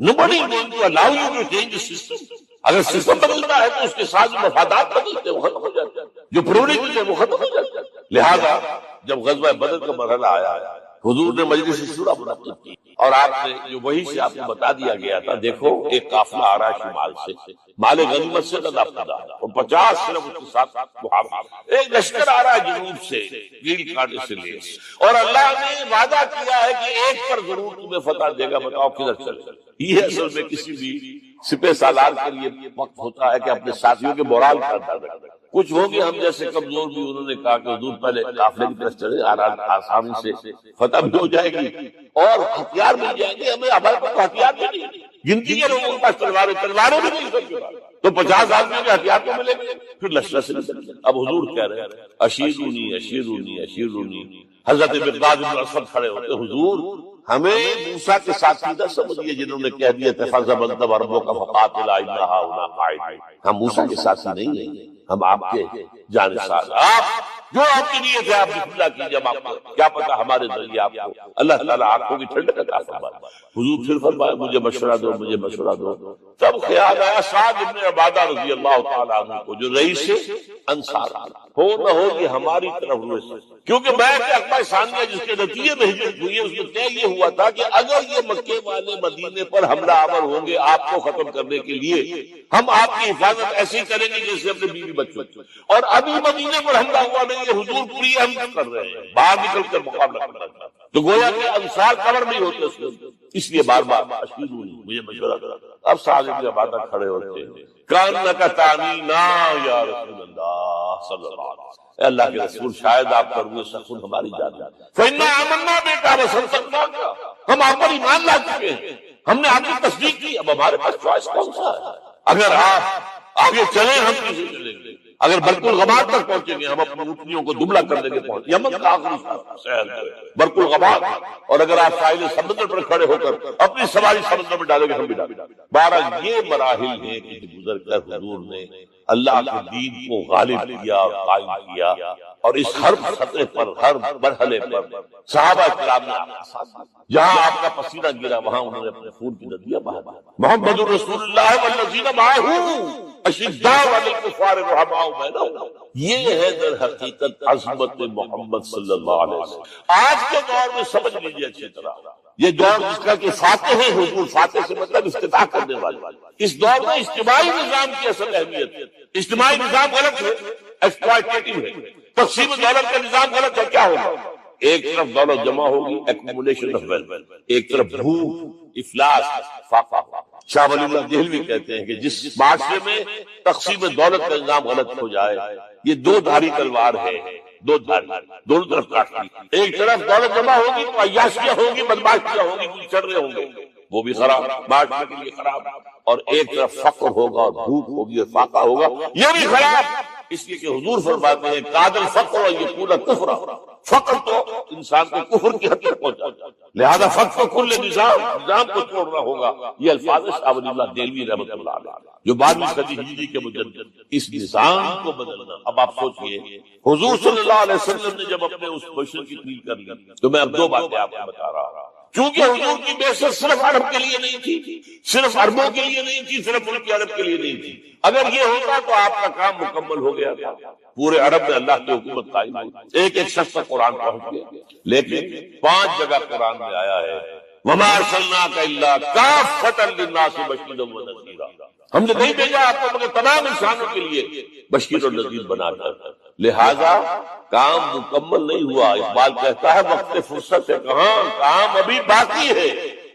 Nobody is going to allow you to change the system۔ اگر سسٹم بدلتا ہے تو اس کے ساتھ مفادات بدلتے وہ ختم ہو جاتے ہیں، جو پرورٹیز ہے وہ ختم ہو جاتے ہیں۔ لہذا جب غزوہ بدر کا مرحلہ آیا، حضور نے مجلس شورا منعقد کی، اور آپ نے جو وہی سے آپ کو بتا دیا گیا تھا، دیکھو ایک قافلہ آ رہا ہے شمال سے، مال غنیمت سے نہ داخلہ ہے، اور 50 صرف اس کے ساتھ محافظ، ایک لشکر آ رہا ہے جنوب سے گیل کاٹے سے لے، اور اللہ نے وعدہ کیا ہے کہ ایک پر ضرور تمہیں فتح دے گا، بتاؤ کدھر چلے۔ یہ اصل میں کسی بھی سپہ سالار کے لیے وقت ہوتا ہے کہ اپنے ساتھیوں کے مورال کا اندازہ کریں۔ کچھ ہوں گے ہم جیسے کمزور بھی، انہوں نے کہا کہ حضور پہلے قافلے کی طرف چلے، آسانی سے فتح بھی ہو جائے گی اور ہتھیار مل جائیں گے ہمیں، ہمارے پاس ہتھیار بھی نہیں، گنتی کے لوگوں کے پاس تلواریں بھی نہیں سکتے، تو 50 آدمیوں کے ہتھیار تو ملیں گے، پھر لشکر سے نکلیں۔ اب حضور کہہ رہے ہیں اشیرونی اشیرونی اشیرونی، حضرت مقداد بن اسود کھڑے ہوتے، حضور ہمیں موسیٰ کے ساتھی نہ سمجھیے جنہوں نے کہہ دیا تھا فَذَبَنْتَ وَرَبُّكَ فَقَاتِلَا إِنَّا هَٰؤُلَاءِ قَاعِدُونَ، ہم موسیٰ کے ساتھی نہیں ہیں، ہم آپ کے جانثار، آپ جو آپ کی نیت ہے آپ بسم اللہ کیجیے، ہم آپ کو کیا پتا ہمارے ذریعے آپ کو اللہ تعالیٰ آنکھوں کی ٹھنڈک عطا فرمائے۔ حضور پھر فرمایا مجھے مشورہ دو، مجھے مشورہ دو۔ تب خیال آیا سعد بن عبادہ رضی اللہ تعالیٰ عنہ کو، جو رئیس انصار ہو نہ ہو یہ ہماری طرف ہوئے سے، کیونکہ بیعت عقبہ ثانیہ جس کے نتیجے میں ہجرت ہوئی ہے اس میں طے یہ ہوا تھا کہ اگر یہ مکے والے مدینے پر حملہ آور ہوں گے آپ کو ختم کرنے کے لیے، ہم آپ کی حفاظت ایسے ہی کریں گے جیسے اپنے بیوی بچوں کی، اور ابھی مدینے پر حملہ ہوا نہیں ہے، حضور پوری ہم کر رہے ہیں، باہر نکل کر مقابلہ کرنا چاہتے ہیں، تو گویا کہ انصار کور نہیں ہوتے اس میں، اس لیے بار بار اشیرونی مجھے مشورہ کرا۔ اب سعد بن عبادہ کھڑے ہوتے ہیں، کانک تعنینا یا رسول اللہ صلی اللہ علیہ وسلم، اے اللہ کے رسول شاید آپ پر ہوئے سخن ہماری جان فإنا آمنا بیٹا وصدقناک، ہم آپ پر ایمان لا چکے ہیں، ہم نے آپ کی تصدیق کی، اب ہمارے پاس چوائس کون سا ہے؟ اگر آپ آگے چلیں ہم کیسے چلیں گے؟ اگر برق الغبار تک پہنچیں گے ہم اپنی اونٹنیوں کو دبلا کر دیں گے، یمن کا آخری شہر برق الغبار، اور اگر آپ ساحل سمندر پر کھڑے ہو کر اپنی سواری سمندر میں ڈالیں گے ہم بھی ڈالیں گے۔ بہرحال یہ مراحل ہیں کہ گزر کر حضور نے اللہ کے دین کو غالب کیا اور قائم کیا، اور اس ہر خطرے پر، ہر مرحلے پر صحابہ کرام نے جہاں آپ کا پسینہ گرا وہاں انہوں نے اپنے خون کی ندیاں بہا۔ محمد رسول اللہ والذین معہ اشداء علی الکفار رحماء بینہم، یہ ہے در حقیقت عظمت محمد صلی اللہ علیہ وسلم۔ آج کے دور میں سمجھ لیجیے اچھی طرح، یہ دور جس کا کہ فاتح ہے حضور، فاتح سے مطلب افتتاح کرنے والے، اس دور میں اجتماعی نظام کی اصل اہمیت ہے۔ اجتماعی نظام غلط ہے، ایکسپلائٹیٹو ہے، تقسیم دولت کا نظام غلط ہے۔ کیا ہوگا؟ ایک طرف دولت جمع ہوگی، ایکومولیشن آف ویلتھ، ایک طرف بھوک، افلاس، فاقہ۔ شاہ ولی اللہ دہلوی کہتے ہیں کہ جس معاشرے میں تقسیم دولت کا نظام غلط ہو جائے، یہ دو دھاری تلوار ہے، دو دھاری دونوں طرف کاٹتی، ایک طرف دولت جمع ہوگی تو عیاشیاں ہوگی، بدماشیاں ہوں گی، کچھ چڑھ رہے ہوں گے، وہ بھی خراب، معاشرے کے لیے خراب، اور ایک طرف فقر ہوگا اور بھوک ہوگی اور فاقہ ہوگا، یہ بھی خراب۔ اس لیے کہ حضور فرماتے ہیں کاد الفقر اور یہ پورا کفر، فقر تو انسان کو کفر کی حد تک پہنچاتا ہے، لہذا فقر کل نظام کو توڑنا ہوگا۔ یہ الفاظ شاہ ولی اللہ دہلوی رحمۃ اللہ علیہ جو 12ویں صدی ہجری کے مجدد، اس نظام کو بدلنا۔ اب آپ سوچئے حضور صلی اللہ علیہ وسلم نے جب اپنے اس مشن کی تقریر کر لی، تو میں اب دو باتیں آپ کو بتا رہا ہوں۔ چونکہ حضور کی بعثت صرف عرب کے لیے نہیں تھی، صرف عربوں کے لیے نہیں تھی، صرف ملک عرب کے لیے نہیں تھی. اگر یہ ہوتا تو آپ کا کام مکمل ہو گیا تھا. پورے عرب میں اللہ کی حکومت قائم ہوئی، ایک ایک شخص تک قرآن پہنچ گیا. لیکن 5 جگہ قرآن میں آیا ہے وَمَا أَرْسَلْنَاكَ إِلَّا كَافَّةً لِلنَّاسِ بَشِيرًا وَنَذِيرًا، ہم نے نہیں بھیجا آپ کو مگر تمام انسانوں کے لیے بشیر اور نذیر بنا کر. لہذا کام مکمل نہیں ہوا. اقبال کہتا ہے وقت فرصت ہے کہاں، کام ابھی باقی ہے،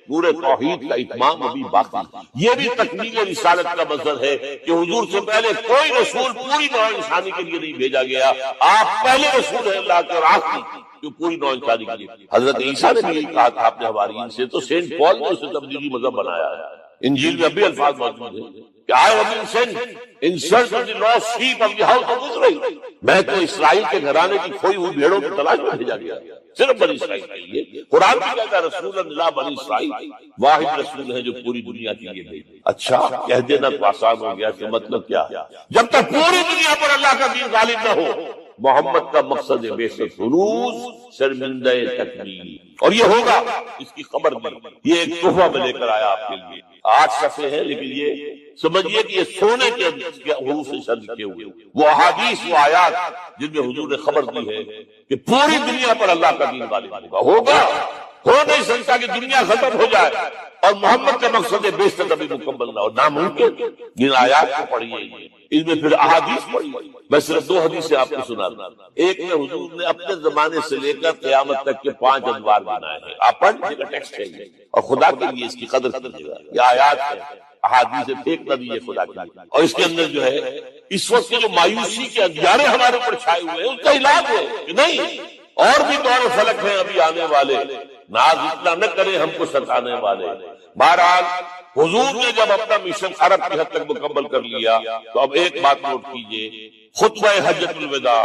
پورے توحید کا اتمام ابھی باقی. یہ بھی تکمیل رسالت کا مظہر ہے کہ حضور سے پہلے کوئی رسول پوری نوع انسانی کے لیے نہیں بھیجا گیا. آپ پہلے رسول ہیں اللہ کے اور آخری جو پوری نوع انسانی کے لیے. حضرت عیسیٰ نے بھی یہی کہا تھا اپنے حواریین سے، تو سینٹ پال نے اسے تبلیغی مذہب بنایا ہے. انجیل میں ابھی الفاظ موجود ہیں کہ I have been sent in search of the lost sheep of the house of Israel. میں تو اسرائیل کے گھرانے کی کھوئی ہوئی بھیڑوں کی تلاش میں بھیجا گیا صرف بنی اسرائیل کے لیے. قرآن بھی کہتا ہے رسول اللہ بنی اسرائیل، واحد رسول ہے جو پوری دنیا کے لیے بھیجا. اچھا کہہ دینا تو آسان ہو گیا کہ مطلب کیا ہے؟ جب تک پوری دنیا پر اللہ کا دین غالب نہ ہو، محمد کا مقصد بعثت حروز شرمندہ تکمیل. اور یہ ہوگا، اس کی خبر دی. یہ ایک تحفہ میں لے کر آیا آپ کے لیے. 8 صفحے ہیں، لیکن یہ سمجھیے کہ یہ سونے کے حروف سے شر لکھے ہوئے وہ احادیث و آیات جن میں حضور نے خبر دی ہے کہ پوری دنیا پر اللہ کا دین غالب ہوگا. ہو نہیں سکتا کہ دنیا ختم ہو جائے اور محمد کا مقصد بعثت ابھی مکمل نہ ہو، ناممکن. ان آیات کو پڑھیے، اس میں پھر احادیث پڑھیے. میں صرف 2 حدیثیں آپ کو سنا دوں. ایک میں حضور نے اپنے زمانے سے لے کر قیامت تک کے 5 ادوار بنائے ہیں. آپ پڑھ لیجیے گا، ٹیکسٹ ہے اور خدا کے لیے اس کی قدر کیجیے گا. یہ آیات ہے، احادیث سے پھینک نہ دیجیے خدا کے لیے. اور اس کے اندر جو ہے اس وقت کے جو مایوسی کے اندھیارے ہمارے اوپر چھائے ہوئے ہیں، اس کا علاج ہے کہ نہیں اور بھی دور فلک ہیں ابھی آنے والے، ناز اتنا نہ کریں ہم کو ستانے والے. بہرحال حضور نے جب اپنا مشن عرب کی حد تک مکمل کر لیا تو اب ایک بات نوٹ کیجئے، خطبہ حجۃ الوداع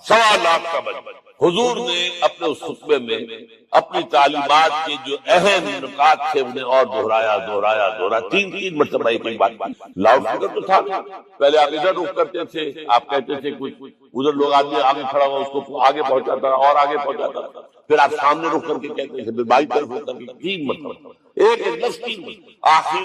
1.25 لاکھ کا بجٹ. حضور نے اپنے اس خطبے میں اپنی تعلیمات کے جو اہم نکات تھے انہیں اور دہرایا 3 مرتبہ ایک بات. لاؤڈ اسپیکر تو تھا، پہلے آپ ادھر رخ کرتے تھے، آپ کہتے تھے کچھ ادھر لوگ آدمی آگے کھڑا ہوا اس کو آگے پہنچاتا اور آگے پہنچاتا، پھر آپ سامنے رخ کر کے کہتے تھے، پھر بائیں طرف رخ کر کے 3 مرتبہ ایک لفظ 3 مرتبہ. آخر